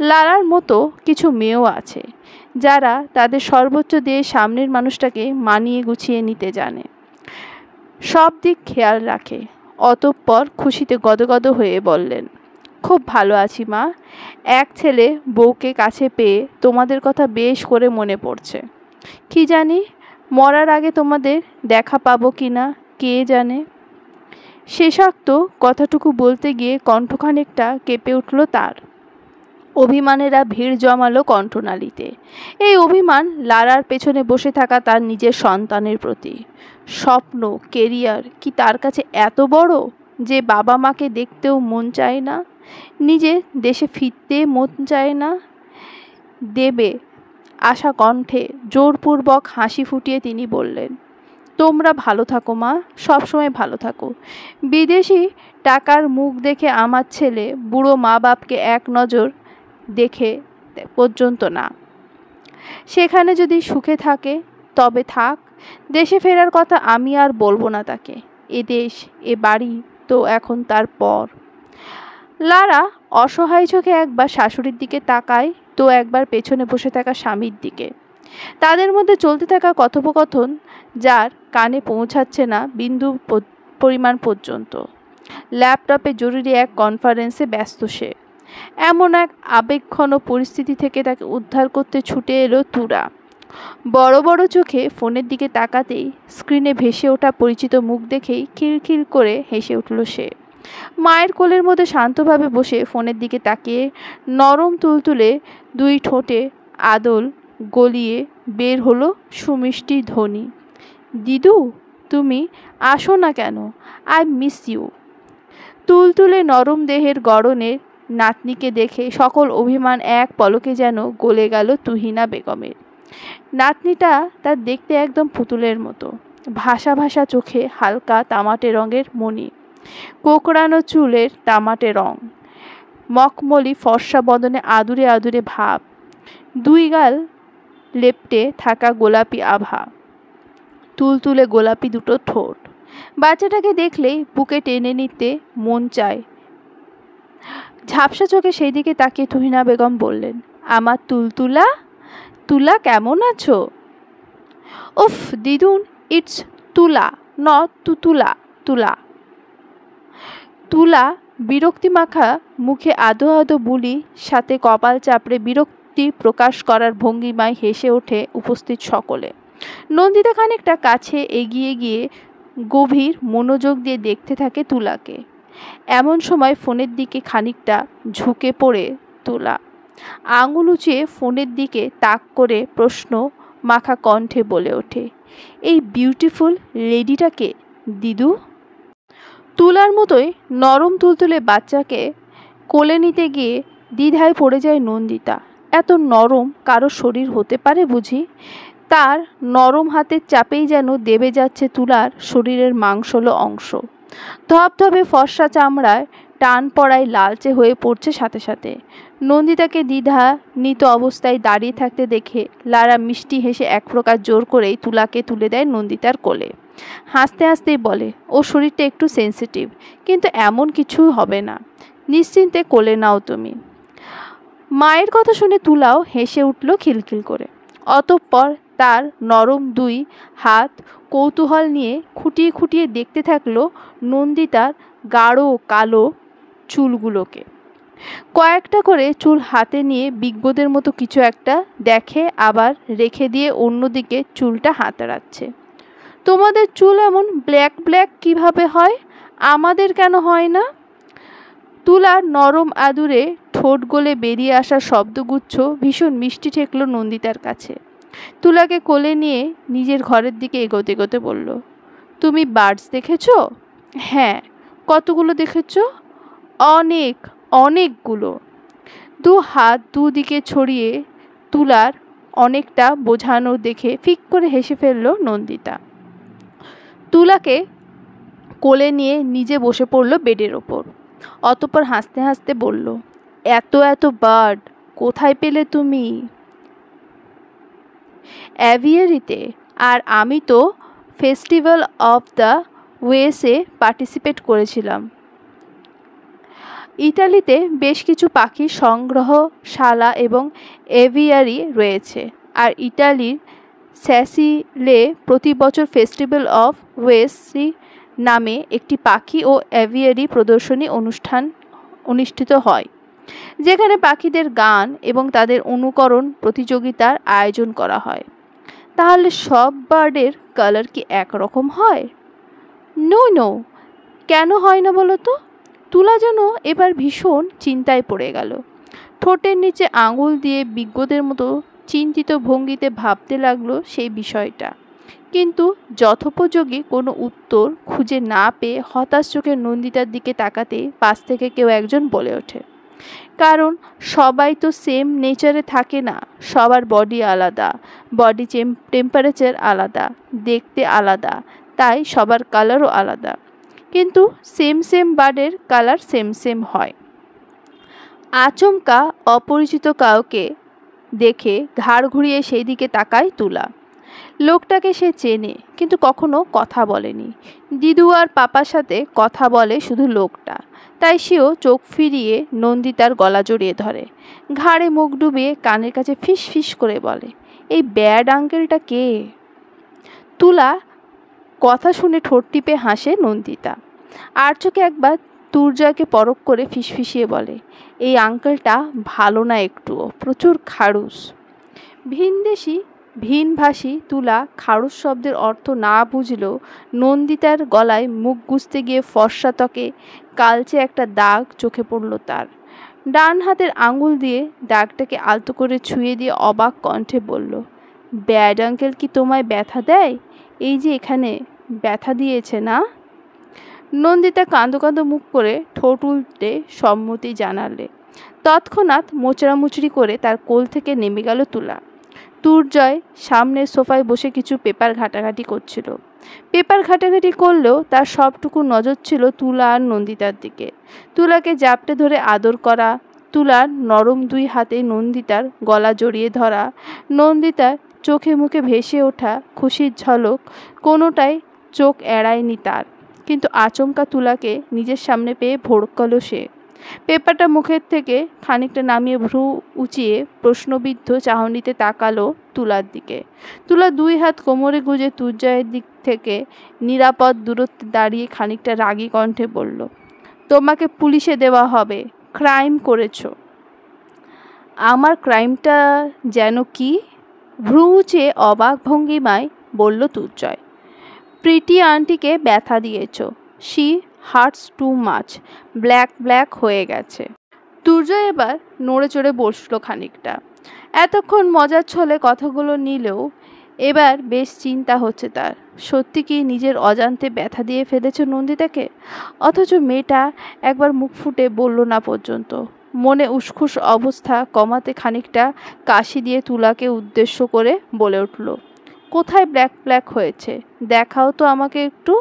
লারার মতো কিছু মেয়েও আছে যারা তাদের সর্বোচ্চ দিয়ে সামনের মানুষটাকে মানিয়ে গুছিয়ে নিতে জানে, সব দিক খেয়াল রাখে। অতঃপর খুশিতে গদগদ হয়ে বললেন, খুব ভালো আছি মা। এক ছেলে বউকে কাছে পেয়ে তোমাদের কথা বেশ করে মনে পড়ছে। কি জানি মরার আগে তোমাদের দেখা পাবো কিনা কে জানে। শেষাক্ত কথাটুকু বলতে গিয়ে কণ্ঠখানেকটা কেঁপে উঠল তার। অভিমানেরা ভিড় জমালো কণ্ঠনালীতে। এই অভিমান লারার পেছনে বসে থাকা তার নিজের সন্তানের প্রতি। স্বপ্ন, কেরিয়ার কি তার কাছে এত বড় যে বাবা মাকে দেখতেও মন চায় না, নিজে দেশে ফিরতে মন চায় না? দেবে আশা কণ্ঠে জোরপূর্বক হাসি ফুটিয়ে তিনি বললেন, তোমরা ভালো থাকো মা, সবসময় ভালো থাকো। বিদেশি টাকার মুখ দেখে আমার ছেলে বুড়ো মা বাপকে এক নজর দেখে পর্যন্ত না। সেখানে যদি সুখে থাকে তবে থাক, দেশে ফেরার কথা আমি আর বলবো না তাকে। এ দেশ এ বাড়ি তো এখন তার পর। লারা অসহায় চোখে একবার শাশুড়ির দিকে তাকায়, তো একবার পেছনে বসে থাকা স্বামীর দিকে। তাদের মধ্যে চলতে থাকা কথোপকথন যার কানে পৌঁছাচ্ছে না বিন্দু পরিমাণ পর্যন্ত। ল্যাপটপে জরুরি এক কনফারেন্সে ব্যস্ত সে। এমন এক আবেগঘন পরিস্থিতি থেকে তাকে উদ্ধার করতে ছুটে এলো তুরা। বড় বড় চোখে ফোনের দিকে তাকাতেই স্ক্রিনে ভেসে ওঠা পরিচিত মুখ দেখেই খিলখিল করে হেসে উঠল সে। মায়ের কোলের মধ্যে শান্তভাবে বসে ফোনের দিকে তাকিয়ে নরম তুলতুলে দুই ঠোঁটে আদল গলিয়ে বের হলো সুমিষ্টি ধ্বনি, দিদু তুমি আসো না কেন, আই মিস ইউ। তুলতুলে নরম দেহের গড়নের নাতনিকে দেখে সকল অভিমান এক পলকে যেন গলে গেল তুহিনা বেগমের। নাতনিটা তার দেখতে একদম পুতুলের মতো। ভাসা ভাসা চোখে হালকা তামাটে রঙের মণি, কোকড়ানো চুলের তামাটে রং, মখমলি ফর্সা বদনে আদুরে আদুরে ভাব, দুই গাল লেপ্টে থাকা গোলাপি আভা, তুলতুলে গোলাপি দুটো ঠোঁট। বাচ্চাটাকে দেখলেই বুকে টেনে নিতে মন চায়। ঝাপসা চোখে সেই দিকে তাকিয়ে তুহিনা বেগম বললেন, আমার তুলতুলা, তুলা কেমন আছো? উফ দিদুন, ইটস তুলা নট তুতুলা, তুলা। তুলা বিরক্তি মাখা মুখে আদো আদো বুলি সাথে কপাল চাপড়ে বিরক্তি প্রকাশ করার ভঙ্গিমায় হেসে ওঠে উপস্থিত সকলে। নন্দিতা খানিকটা কাছে এগিয়ে গিয়ে গভীর মনোযোগ দিয়ে দেখতে থাকে তুলাকে। এমন সময় ফোনের দিকে খানিকটা ঝুঁকে পড়ে তুলা আঙুল উঁচিয়ে ফোনের দিকে তাক করে প্রশ্ন মাখা কণ্ঠে বলে ওঠে, এই বিউটিফুল লেডিটাকে দিদু? তুলার মতোই নরম তুলতুলে বাচ্চাকে কোলে নিতে গিয়ে দ্বিধায় পড়ে যায় নন্দিতা। এত নরম কারো শরীর হতে পারে বুঝি? তার নরম হাতের চাপেই যেন দেবে যাচ্ছে তুলার শরীরের মাংসল অংশ। ধবধবে ফর্সা চামড়ায় টান পড়ায় লালচে হয়ে পড়ছে সাথে সাথে। নন্দিতাকে দ্বিধান্বিত অবস্থায় দাঁড়িয়ে থাকতে দেখে লারা মিষ্টি হেসে এক প্রকার জোর করেই তুলাকে তুলে দেয় নন্দিতার কোলে। হাসতে হাসতেই বলে, ও শরীরটা একটু সেন্সিটিভ, কিন্তু এমন কিছু হবে না, নিশ্চিন্তে কোলে নাও তুমি। মায়ের কথা শুনে তুলাও হেসে উঠল খিলখিল করে। অতঃপর তার নরম দুই হাত কৌতূহল নিয়ে খুঁটিয়ে খুঁটিয়ে দেখতে থাকলো নন্দিতার গাঢ় কালো চুলগুলোকে। কয়েকটা করে চুল হাতে নিয়ে বিজ্ঞদের মতো কিছু একটা দেখে, আবার রেখে দিয়ে অন্যদিকে চুলটা হাতড়াচ্ছে। তোমাদের চুল এমন ব্ল্যাক ব্ল্যাক কিভাবে হয়? আমাদের কেন হয় না? তুলার নরম আদুরে ঠোঁট গলে বেরিয়ে আসা শব্দগুচ্ছ ভীষণ মিষ্টি ঠেকল নন্দিতার কাছে। তুলাকে কোলে নিয়ে নিজের ঘরের দিকে এগোতে এগোতে বলল, তুমি বার্ডস দেখেছো? হ্যাঁ। কতগুলো দেখেছো? অনেক, অনেকগুলো। দু হাত দুদিকে ছড়িয়ে তুলার অনেকটা বোঝানো দেখে ফিক করে হেসে ফেলল নন্দিতা। তুলাকে কোলে নিয়ে নিজে বসে পড়ল বেডের ওপর। অতঃপর হাসতে হাসতে বলল, এত এত বার্ড কোথায় পেলে তুমি? অ্যাভিয়ারিতে। আর আমি তো ফেস্টিভ্যাল অফ দ্য ওয়েসে পার্টিসিপেট করেছিলাম। ইটালিতে বেশ কিছু পাখির সংগ্রহশালা এবং এভিয়ারি রয়েছে, আর ইটালির স্যাসিলে প্রতি বছর ফেস্টিভ্যাল অফ ওয়েসি নামে একটি পাখি ও এভিয়ারি প্রদর্শনী অনুষ্ঠিত হয়, যেখানে পাখিদের গান এবং তাদের অনুকরণ প্রতিযোগিতার আয়োজন করা হয়। তাহলে সব বার্ডের কালার কি একরকম হয়? No no. কেন হয় না বলো তো? তুলা যেন এবার ভীষণ চিন্তায় পড়ে গেল। ঠোঁটের নিচে আঙুল দিয়ে বিজ্ঞদের মতো চিন্তিত ভঙ্গিতে ভাবতে লাগলো সেই বিষয়টা, কিন্তু যথোপযোগী কোনো উত্তর খুঁজে না পেয়ে হতাশ চোখে নন্দিতার দিকে তাকাতে পাশ থেকে কেউ একজন বলে ওঠে, কারণ সবাই তো সেম নেচারে থাকে না, সবার বডি আলাদা, বডি টেম্পারেচার আলাদা, দেখতে আলাদা, তাই সবার কালারও আলাদা, কিন্তু সেম সেম বার্ডের কালার সেম সেম হয়। আচমকা অপরিচিত কাউকে দেখে ঘাড় ঘুরিয়ে সেই দিকে তাকায় তুলা। লোকটাকে সে চেনে, কিন্তু কখনো কথা বলেনি। দিদু আর পাপার সাথে কথা বলে শুধু লোকটা, তাই সেও চোখ ফিরিয়ে নন্দিতার গলা জড়িয়ে ধরে, ঘাড়ে মুখ ডুবিয়ে কানের কাছে ফিস ফিস করে বলে, এই ব্যাড আঙ্কেলটা কে? তুলা কথা শুনে ঠোঁট টিপে হাসে নন্দিতা, আর চোখে একবার তুর্জয়কে পরখ করে ফিসফিসিয়ে বলে, এই আঙ্কেলটা ভালো না একটুও, প্রচুর খাড়ুস। ভিনদেশি ভিনভাষী তুলা খাড়ুস শব্দের অর্থ না বুঝলেও নন্দিতার গলায় মুখ গুজতে গিয়ে ফর্সা ত্বকে কালচে একটা দাগ চোখে পড়ল তার। ডান হাতের আঙুল দিয়ে দাগটাকে আলতো করে ছুঁয়ে দিয়ে অবাক কণ্ঠে বলল, ব্যাড আঙ্কেল কি তোমায় ব্যথা দেয়? এই যে এখানে ব্যথা দিয়েছে না? নন্দিতা কাঁদো কাঁদো মুখ করে ঠোঁট উল্টে সম্মতি জানালে। তৎক্ষণাৎ মোচড়ামুচড়ি করে তার কোল থেকে নেমে গেল তুলা। তুর্জয় সামনের সোফায় বসে কিছু পেপার ঘাটাঘাটি করছিল। পেপার ঘাটাঘাটি করলেও তার সবটুকু নজর ছিল তুলা আর নন্দিতার দিকে। তুলাকে জাপটে ধরে আদর করা, তুলার নরম দুই হাতে নন্দিতার গলা জড়িয়ে ধরা, নন্দিতার চোখে মুখে ভেসে ওঠা খুশির ঝলক, কোনোটাই চোখ এড়ায়নি তার। কিন্তু আচমকা তুলাকে নিজের সামনে পেয়ে ভড়কালো সে। পেপারটা মুখের থেকে খানিকটা নামিয়ে ভ্রু উঁচিয়ে প্রশ্নবিদ্ধ চাহনিতে তাকালো তুলার দিকে। তুলা দুই হাত কোমরে গুজে তুর্জয়ের দিক থেকে নিরাপদ দূরত্বে দাঁড়িয়ে খানিকটা রাগী কণ্ঠে বলল, তোমাকে পুলিশে দেওয়া হবে, ক্রাইম করেছো। আমার ক্রাইমটা যেন কি? ভ্রু উঁচিয়ে অবাক ভঙ্গিমায় বলল তুর্জয়। প্রিটি আন্টিকে ব্যথা দিয়েছ, she hurts too much, black black হয়ে গেছে। তুর্জয় এবার নড়ে চড়ে বসলো খানিকটা। এতক্ষণ মজার ছলে কথাগুলো নিলেও এবার বেশ চিন্তা হচ্ছে তার, সত্যি কি নিজের অজান্তে ব্যথা দিয়ে ফেলেছে নন্দিতাকে? অথচ মেয়েটা একবার মুখ ফুটে বলল না পর্যন্ত। মনে উসখুস অবস্থা কমাতে খানিকটা কাশি দিয়ে তুলাকে উদ্দেশ্য করে বলে উঠল, কোথায় ব্ল্যাক ব্ল্যাক হয়েছে, দেখাও তো আমাকে একটু।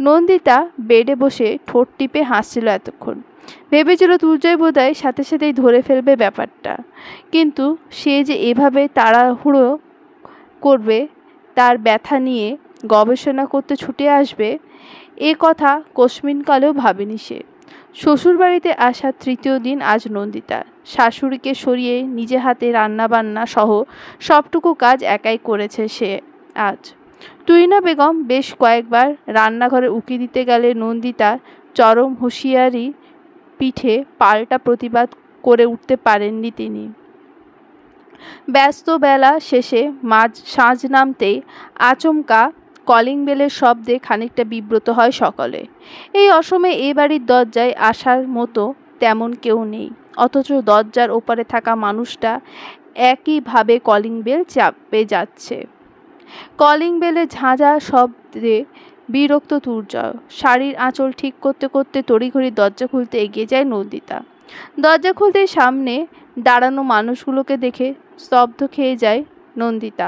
নন্দিতা বেডে বসে ঠোঁট টিপে হাসছিল এতক্ষণ, ভেবেছিল তুর্জয় বোধহয় সাথে সাথেই ধরে ফেলবে ব্যাপারটা, কিন্তু সে যে এভাবে তাড়াহুড়ো করবে, তার ব্যথা নিয়ে গবেষণা করতে ছুটে আসবে, এ কথা কোশমিনকালেও ভাবেনি সে। শ্বশুরবাড়িতে আসা তৃতীয় দিন আজ নন্দিতা। শাশুড়িকে সরিয়ে নিজে হাতে রান্নাবান্না সহ সবটুকু কাজ একাই করেছে সে আজ। তুহিনা বেগম বেশ কয়েকবার রান্নাঘরে উকি দিতে গেলে নন্দিতা চরম হুঁশিয়ারি পিঠে পাল্টা প্রতিবাদ করে উঠতে পারেননি তিনি। ব্যস্ত বেলা শেষে সাঁঝ নামতেই আচমকা কলিং বেলের শব্দে খানিকটা বিব্রত হয় সকলে। এই অসময়ে এ বাড়ির দরজায় আসার মতো তেমন কেউ নেই, অথচ দরজার ওপারে থাকা মানুষটা একইভাবে কলিং বেল চাপে যাচ্ছে। কলিং বেলের ঝাঁঝা শব্দে বিরক্ত তুর্জয়। শাড়ির আঁচল ঠিক করতে করতে তড়িঘড়ি দরজা খুলতে এগিয়ে যায় নন্দিতা। দরজা খুলতে সামনে দাঁড়ানো মানুষগুলোকে দেখে স্তব্ধ খেয়ে যায় নন্দিতা।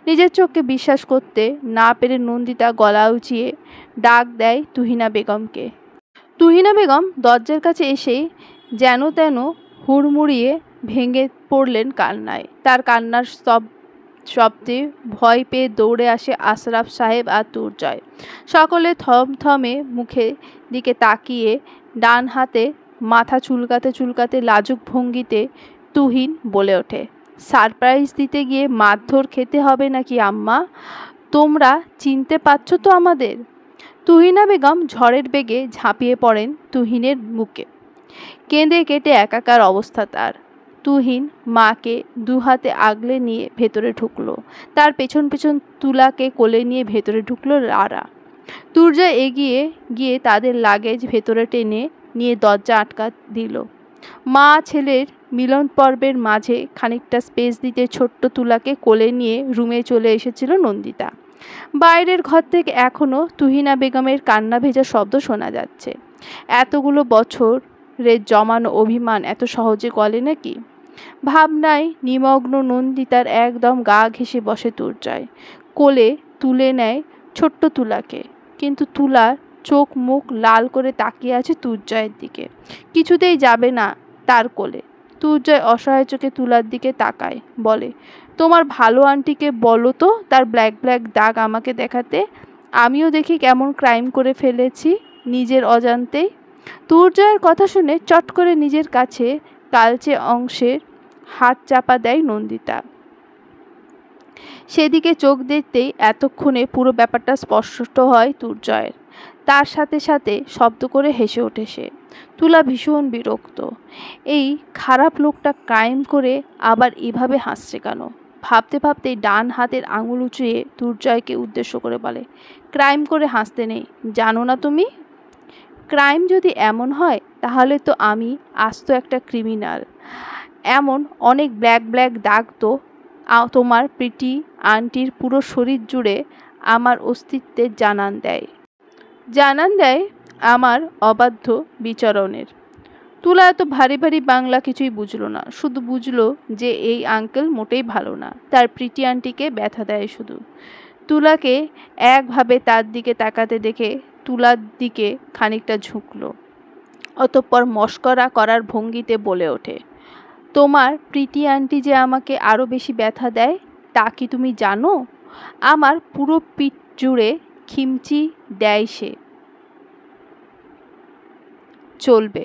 নিজের চোখকে বিশ্বাস করতে না পেরে নন্দিতা গলা উঁচিয়ে ডাক দেয় তুহিনা বেগমকে। তুহিনা বেগম দরজার কাছে এসেই যেন তেন হুড়মুড়িয়ে ভেঙে পড়লেন কান্নায়। তার কান্নার শব্দে ভয় পেয়ে দৌড়ে আসে আশরাফ সাহেব আর তুর্জয়। সকলে থমথমে মুখে দিকে তাকিয়ে ডান হাতে মাথা চুলকাতে চুলকাতে লাজুক ভঙ্গিতে তুহিন বলে ওঠে, সারপ্রাইজ দিতে গিয়ে মারধর খেতে হবে নাকি আম্মা? তোমরা চিনতে পারছো তো আমাদের? তুহিনা বেগম ঝড়ের বেগে ঝাঁপিয়ে পড়েন তুহিনের বুকে। কেঁদে কেটে একাকার অবস্থা তার। তুহিন মাকে দুহাতে আগলে নিয়ে ভেতরে ঢুকলো। তার পেছন পেছন তুলাকে কোলে নিয়ে ভেতরে ঢুকলো লারা। তুর্জয় এগিয়ে গিয়ে তাদের লাগেজ ভেতরে টেনে নিয়ে দরজা আটকা দিল। মা ছেলের মিলন পর্বের মাঝে খানিকটা স্পেস দিতে ছোট্ট তুলাকে কোলে নিয়ে রুমে চলে এসেছিল নন্দিতা। বাইরের ঘর থেকে এখনো তুহিনা বেগমের কান্না ভেজা শব্দ শোনা যাচ্ছে। এতগুলো বছরের জমানো অভিমান এত সহজে গলে নাকি? ভাবনায় নিমগ্ন নন্দিতার একদম গা ঘেঁষে বসে তুর্জয়। কোলে তুলে নেয় ছোট্ট তুলাকে, কিন্তু তুলার চোখ মুখ লাল করে তাকিয়ে আছে তুর্জয়ের দিকে, কিছুতেই যাবে না তার কোলে। তুর্জয় অসহায় চোখে তুলার দিকে তাকায়, বলে, তোমার ভালো আন্টিকে বলো তো তার ব্ল্যাক ব্ল্যাক দাগ আমাকে দেখাতে, আমিও দেখি কেমন ক্রাইম করে ফেলেছি নিজের অজান্তেই। তুর্জয়ের কথা শুনে চট করে নিজের কাছে কালচে অংশের হাত চাপা দেয় নন্দিতা। সেদিকে চোখ দেখতেই এতক্ষণে পুরো ব্যাপারটা স্পষ্ট হয় তুর্জয়ের। তার সাথে সাথে শব্দ করে হেসে ওঠে সে। তুলা ভীষণ বিরক্ত। এই খারাপ লোকটা ক্রাইম করে আবার এভাবে হাসছে কেন? ভাবতে ভাবতেই ডান হাতের আঙুল উঁচিয়ে তুর্জয়কে উদ্দেশ্য করে বলে, ক্রাইম করে হাসতে নেই, জানো না তুমি? ক্রাইম যদি এমন হয় তাহলে তো আমি আস্ত একটা ক্রিমিনাল। এমন অনেক ব্ল্যাক ব্ল্যাক দাগ তো তোমার প্রিটি আন্টির পুরো শরীর জুড়ে আমার অস্তিত্বের জানান দেয় আমার অবাধ্য বিচরণের। তুলা এত ভারী ভারী বাংলা কিছুই বুঝলো না, শুধু বুঝলো যে এই আঙ্কেল মোটেই ভালো না, তার প্রিটি আন্টিকে ব্যথা দেয় শুধু। তুলাকে একভাবে তার দিকে তাকাতে দেখে তুলার দিকে খানিকটা ঝুঁকলো, অতঃপর মস্করা করার ভঙ্গিতে বলে ওঠে, তোমার প্রিটি আন্টি যে আমাকে আরও বেশি ব্যথা দেয় তা কি তুমি জানো? আমার পুরো পিঠ জুড়ে খিমচি দেয় সে। চলবে।